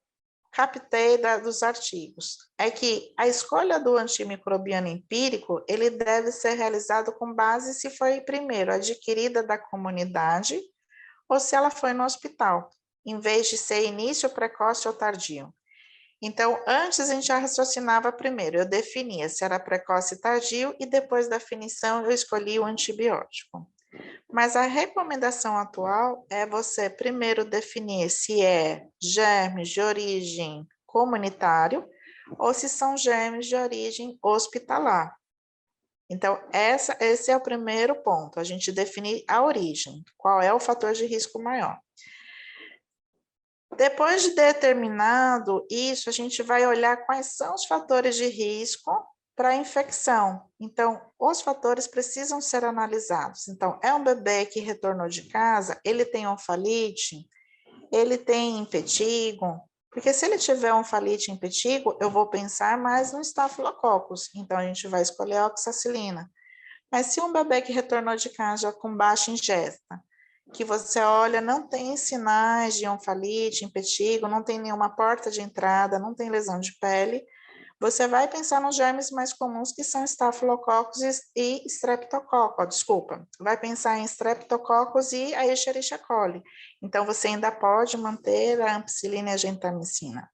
captei dos artigos, é que a escolha do antimicrobiano empírico, ele deve ser realizado com base se foi primeiro adquirida da comunidade ou se ela foi no hospital, em vez de ser início precoce ou tardio. Então, antes a gente já raciocinava primeiro, eu definia se era precoce e tardio, e depois da definição eu escolhi o antibiótico. Mas a recomendação atual é você primeiro definir se é germes de origem comunitário ou se são germes de origem hospitalar. Então, esse é o primeiro ponto, a gente definir a origem, qual é o fator de risco maior. Depois de determinado isso, a gente vai olhar quais são os fatores de risco para a infecção. Então, os fatores precisam ser analisados. Então, é um bebê que retornou de casa, ele tem onfalite, ele tem impetigo, Porque se ele tiver um falite em petigo, eu vou pensar mais no Staphylococcus, então a gente vai escolher a oxacilina. Mas se um bebê que retornou de casa com baixa ingesta, que você olha, não tem sinais de onfalite, impetigo, não tem nenhuma porta de entrada, não tem lesão de pele, você vai pensar nos germes mais comuns que são Staphylococcus e Streptococcus, desculpa. Vai pensar em Streptococcus e a Escherichia coli. Então, você ainda pode manter a ampicilina e a gentamicina.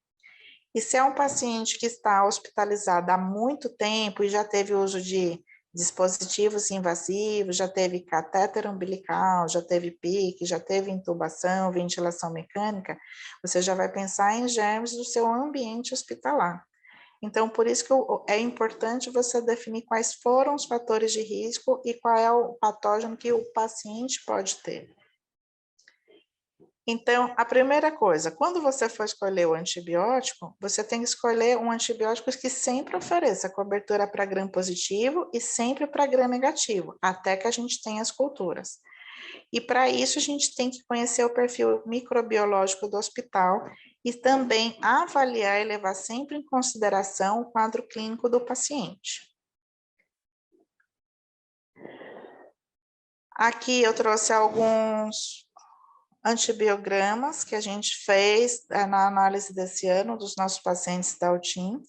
E se é um paciente que está hospitalizado há muito tempo e já teve uso de dispositivos invasivos, já teve catéter umbilical, já teve PIC, já teve intubação, ventilação mecânica, você já vai pensar em germes do seu ambiente hospitalar. Então, por isso que é importante você definir quais foram os fatores de risco e qual é o patógeno que o paciente pode ter. Então, a primeira coisa, quando você for escolher o antibiótico, você tem que escolher um antibiótico que sempre ofereça cobertura para gram positivo e sempre para gram negativo, até que a gente tenha as culturas. E para isso a gente tem que conhecer o perfil microbiológico do hospital e também avaliar e levar sempre em consideração o quadro clínico do paciente. Aqui eu trouxe alguns antibiogramas que a gente fez na análise desse ano dos nossos pacientes da UTIM.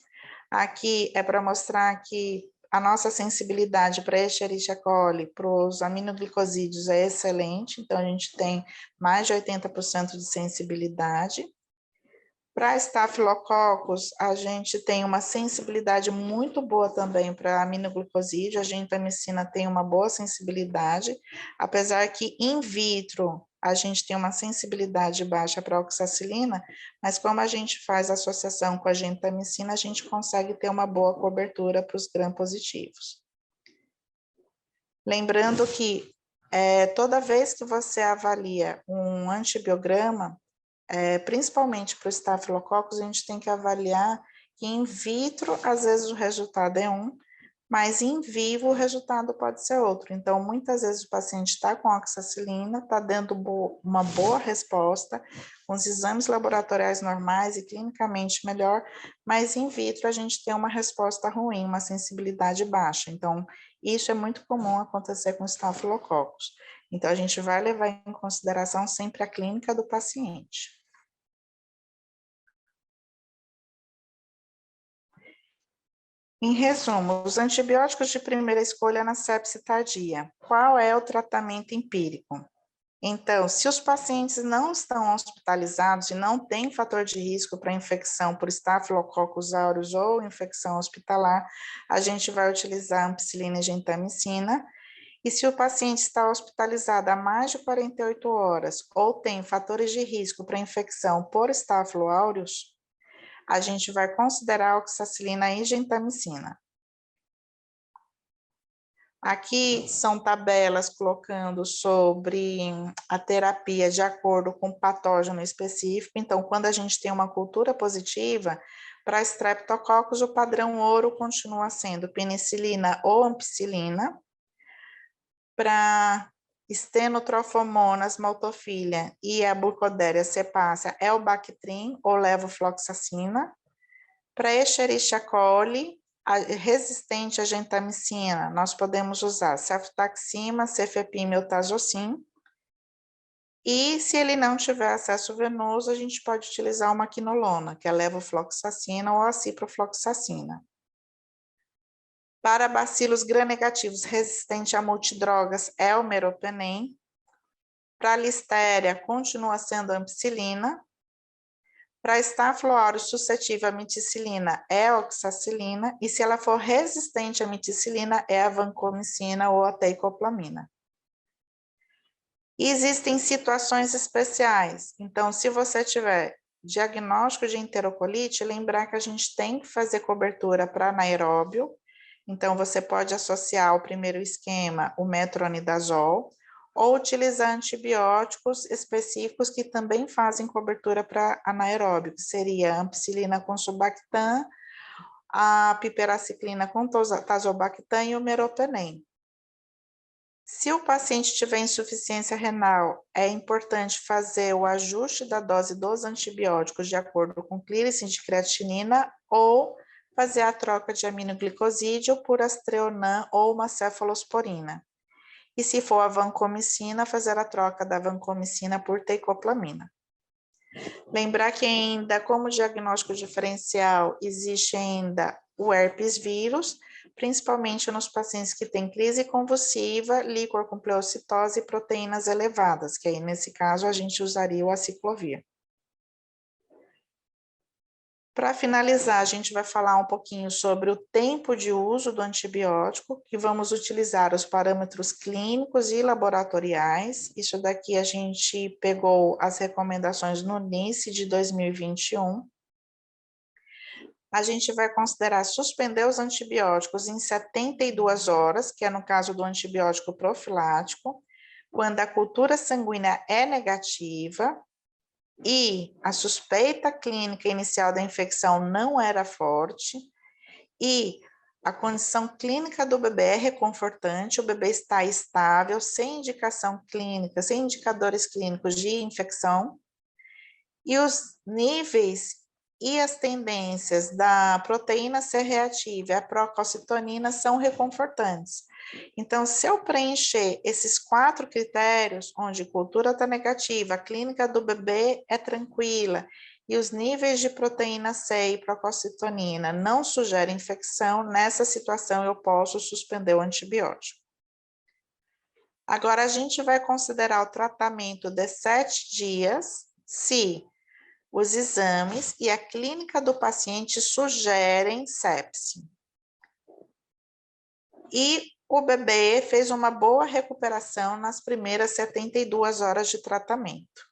Aqui é para mostrar que a nossa sensibilidade para Escherichia coli, para os aminoglicosídeos é excelente, então a gente tem mais de 80% de sensibilidade. Para Staphylococcus, a gente tem uma sensibilidade muito boa também para aminoglicosídeo, a gentamicina tem uma boa sensibilidade, apesar que in vitro a gente tem uma sensibilidade baixa para a oxacilina, mas como a gente faz associação com a gentamicina, a gente consegue ter uma boa cobertura para os gram positivos. Lembrando que toda vez que você avalia um antibiograma, principalmente para o Staphylococcus, a gente tem que avaliar que in vitro, às vezes, o resultado é um, mas em vivo o resultado pode ser outro. Então, muitas vezes o paciente está com oxacilina, está dando uma boa resposta, com os exames laboratoriais normais e clinicamente melhor, mas em vitro a gente tem uma resposta ruim, uma sensibilidade baixa. Então, isso é muito comum acontecer com Staphylococcus. Então, a gente vai levar em consideração sempre a clínica do paciente. Em resumo, os antibióticos de primeira escolha na sepse tardia. Qual é o tratamento empírico? Então, se os pacientes não estão hospitalizados e não têm fator de risco para infecção por Staphylococcus aureus ou infecção hospitalar, a gente vai utilizar ampicilina e gentamicina. E se o paciente está hospitalizado há mais de 48 horas ou tem fatores de risco para infecção por Staphylo aureus, a gente vai considerar a oxacilina e gentamicina. Aqui são tabelas colocando sobre a terapia de acordo com o patógeno específico. Então, quando a gente tem uma cultura positiva, para Streptococcus, o padrão ouro continua sendo penicilina ou ampicilina. Para Stenotrofomonas maltophilia e a Burkholderia cepacia é o Bactrim ou levofloxacina. Para Escherichia coli, resistente à gentamicina, nós podemos usar cefotaxima, cefepime ou tazocin. E se ele não tiver acesso venoso, a gente pode utilizar uma quinolona, que é a levofloxacina ou a ciprofloxacina. Para bacilos gram-negativos resistente a multidrogas é o meropenem. Para listéria, continua sendo a ampicilina. Para Staphylo aureus suscetível à meticilina é a oxacilina. E se ela for resistente à meticilina, é a vancomicina ou a teicoplamina. E existem situações especiais. Então, se você tiver diagnóstico de enterocolite, lembrar que a gente tem que fazer cobertura para anaeróbio. Então, você pode associar ao primeiro esquema o metronidazol ou utilizar antibióticos específicos que também fazem cobertura para anaeróbio, que seria a ampicilina com sulbactam, a piperaciclina com tazobactam e o meropenem. Se o paciente tiver insuficiência renal, é importante fazer o ajuste da dose dos antibióticos de acordo com clírice de creatinina ou fazer a troca de aminoglicosídeo por astreonan ou uma cefalosporina. E se for a vancomicina, fazer a troca da vancomicina por teicoplamina. Lembrar que ainda como diagnóstico diferencial existe ainda o herpes vírus, principalmente nos pacientes que têm crise convulsiva, líquor com pleocitose e proteínas elevadas, que aí nesse caso a gente usaria o aciclovir. Para finalizar, a gente vai falar um pouquinho sobre o tempo de uso do antibiótico, que vamos utilizar os parâmetros clínicos e laboratoriais. Isso daqui a gente pegou as recomendações no NICE de 2021. A gente vai considerar suspender os antibióticos em 72 horas, que é no caso do antibiótico profilático, quando a cultura sanguínea é negativa, e a suspeita clínica inicial da infecção não era forte, e a condição clínica do bebê é reconfortante, o bebê está estável, sem indicação clínica, sem indicadores clínicos de infecção, e os níveis e as tendências da proteína C reativa e a procalcitonina são reconfortantes. Então, se eu preencher esses 4 critérios, onde cultura está negativa, a clínica do bebê é tranquila, e os níveis de proteína C e procalcitonina não sugerem infecção, nessa situação eu posso suspender o antibiótico. Agora, a gente vai considerar o tratamento de 7 dias, se os exames e a clínica do paciente sugerem sepse. E o bebê fez uma boa recuperação nas primeiras 72 horas de tratamento.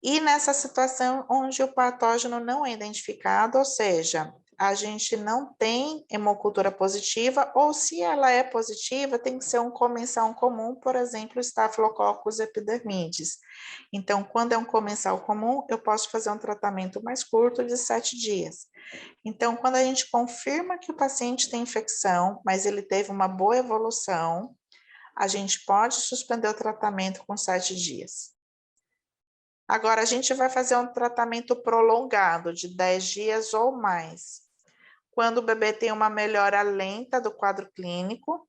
E nessa situação onde o patógeno não é identificado, ou seja, a gente não tem hemocultura positiva, ou se ela é positiva, tem que ser um comensal comum, por exemplo, Staphylococcus epidermidis. Então, quando é um comensal comum, eu posso fazer um tratamento mais curto de 7 dias. Então, quando a gente confirma que o paciente tem infecção, mas ele teve uma boa evolução, a gente pode suspender o tratamento com 7 dias. Agora, a gente vai fazer um tratamento prolongado de 10 dias ou mais, quando o bebê tem uma melhora lenta do quadro clínico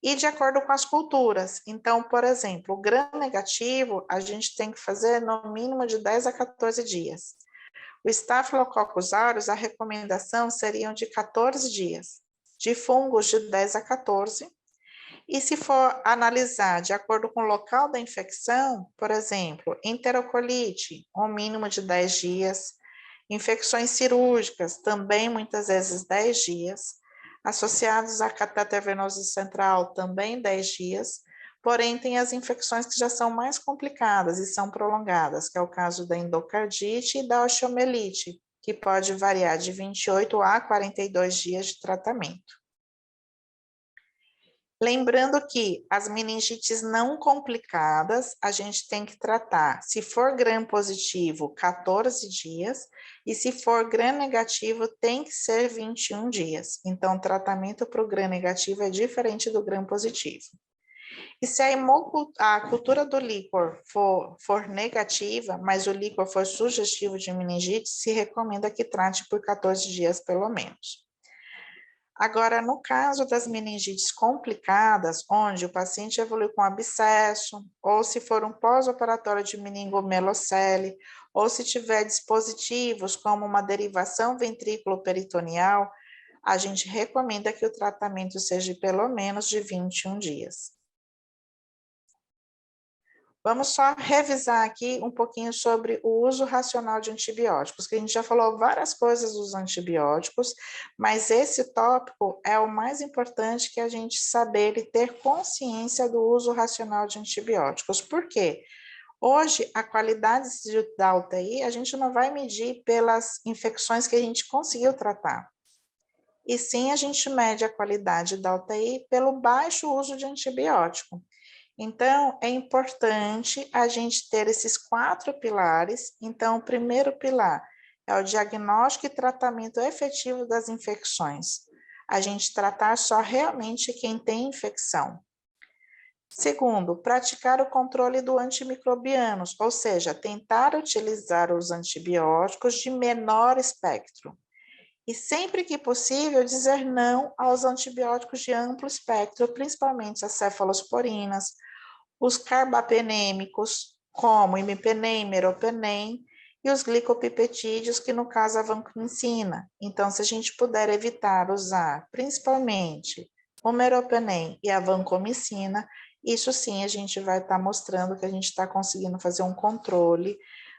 e de acordo com as culturas. Então, por exemplo, o gram negativo, a gente tem que fazer no mínimo de 10 a 14 dias. O Staphylococcus aureus, a recomendação seriam de 14 dias, de fungos de 10 a 14. E se for analisar de acordo com o local da infecção, por exemplo, enterocolite, um mínimo de 10 dias, infecções cirúrgicas, também muitas vezes 10 dias, associados a catéter venoso central, também 10 dias, porém tem as infecções que já são mais complicadas e são prolongadas, que é o caso da endocardite e da osteomielite, que pode variar de 28 a 42 dias de tratamento. Lembrando que as meningites não complicadas, a gente tem que tratar, se for gram positivo, 14 dias, e se for gram negativo, tem que ser 21 dias. Então, o tratamento para o gram negativo é diferente do gram positivo. E se a cultura do líquor for negativa, mas o líquor for sugestivo de meningite, se recomenda que trate por 14 dias pelo menos. Agora, no caso das meningites complicadas, onde o paciente evolui com abscesso, ou se for um pós-operatório de meningomelocele, ou se tiver dispositivos como uma derivação ventrículo-peritoneal, a gente recomenda que o tratamento seja pelo menos de 21 dias. Vamos só revisar aqui um pouquinho sobre o uso racional de antibióticos, que a gente já falou várias coisas dos antibióticos, mas esse tópico é o mais importante que a gente saber e ter consciência do uso racional de antibióticos. Por quê? Hoje, a qualidade da UTI, a gente não vai medir pelas infecções que a gente conseguiu tratar, e sim a gente mede a qualidade da UTI pelo baixo uso de antibiótico. Então, é importante a gente ter esses 4 pilares. Então, o primeiro pilar é o diagnóstico e tratamento efetivo das infecções. A gente tratar só realmente quem tem infecção. Segundo, praticar o controle do antimicrobianos, ou seja, tentar utilizar os antibióticos de menor espectro. E sempre que possível, dizer não aos antibióticos de amplo espectro, principalmente as cefalosporinas, os carbapenêmicos, como imipenem, meropenem, e os glicopipetídeos, que no caso a vancomicina. Então, se a gente puder evitar usar principalmente o meropenem e a vancomicina, isso sim a gente vai estar mostrando que a gente está conseguindo fazer um controle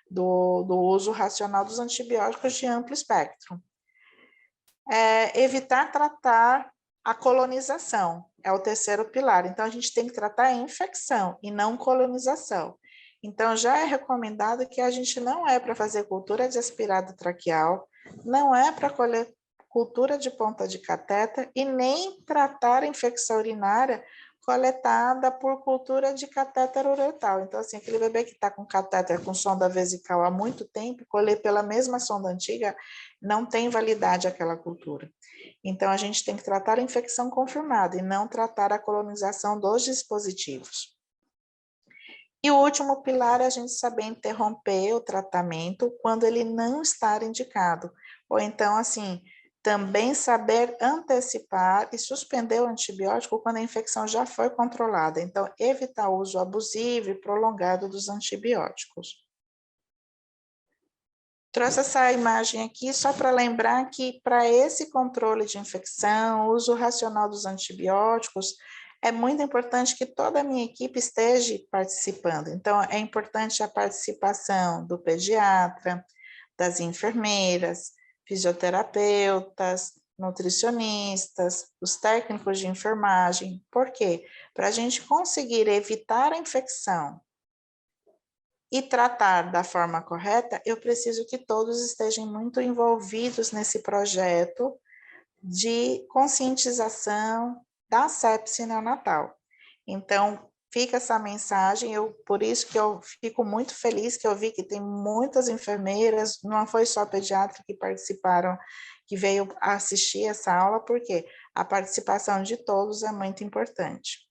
do uso racional dos antibióticos de amplo espectro. Evitar tratar a colonização, é o terceiro pilar. Então, a gente tem que tratar a infecção e não colonização. Então, já é recomendado que a gente não é para fazer cultura de aspirado traqueal, não é para colher cultura de ponta de catéter e nem tratar a infecção urinária coletada por cultura de catéter uretal. Então, assim, aquele bebê que está com catéter com sonda vesical há muito tempo, colher pela mesma sonda antiga, não tem validade aquela cultura. Então, a gente tem que tratar a infecção confirmada e não tratar a colonização dos dispositivos. E o último pilar é a gente saber interromper o tratamento quando ele não está indicado. Ou então, assim, também saber antecipar e suspender o antibiótico quando a infecção já foi controlada. Então, evitar o uso abusivo e prolongado dos antibióticos. Trouxe essa imagem aqui só para lembrar que para esse controle de infecção, o uso racional dos antibióticos, é muito importante que toda a minha equipe esteja participando. Então, é importante a participação do pediatra, das enfermeiras, fisioterapeutas, nutricionistas, os técnicos de enfermagem. Por quê? Para a gente conseguir evitar a infecção e tratar da forma correta, eu preciso que todos estejam muito envolvidos nesse projeto de conscientização da sepse neonatal. Então, fica essa mensagem, por isso que eu fico muito feliz que eu vi que tem muitas enfermeiras, não foi só pediatra que participaram, que veio assistir essa aula, porque a participação de todos é muito importante.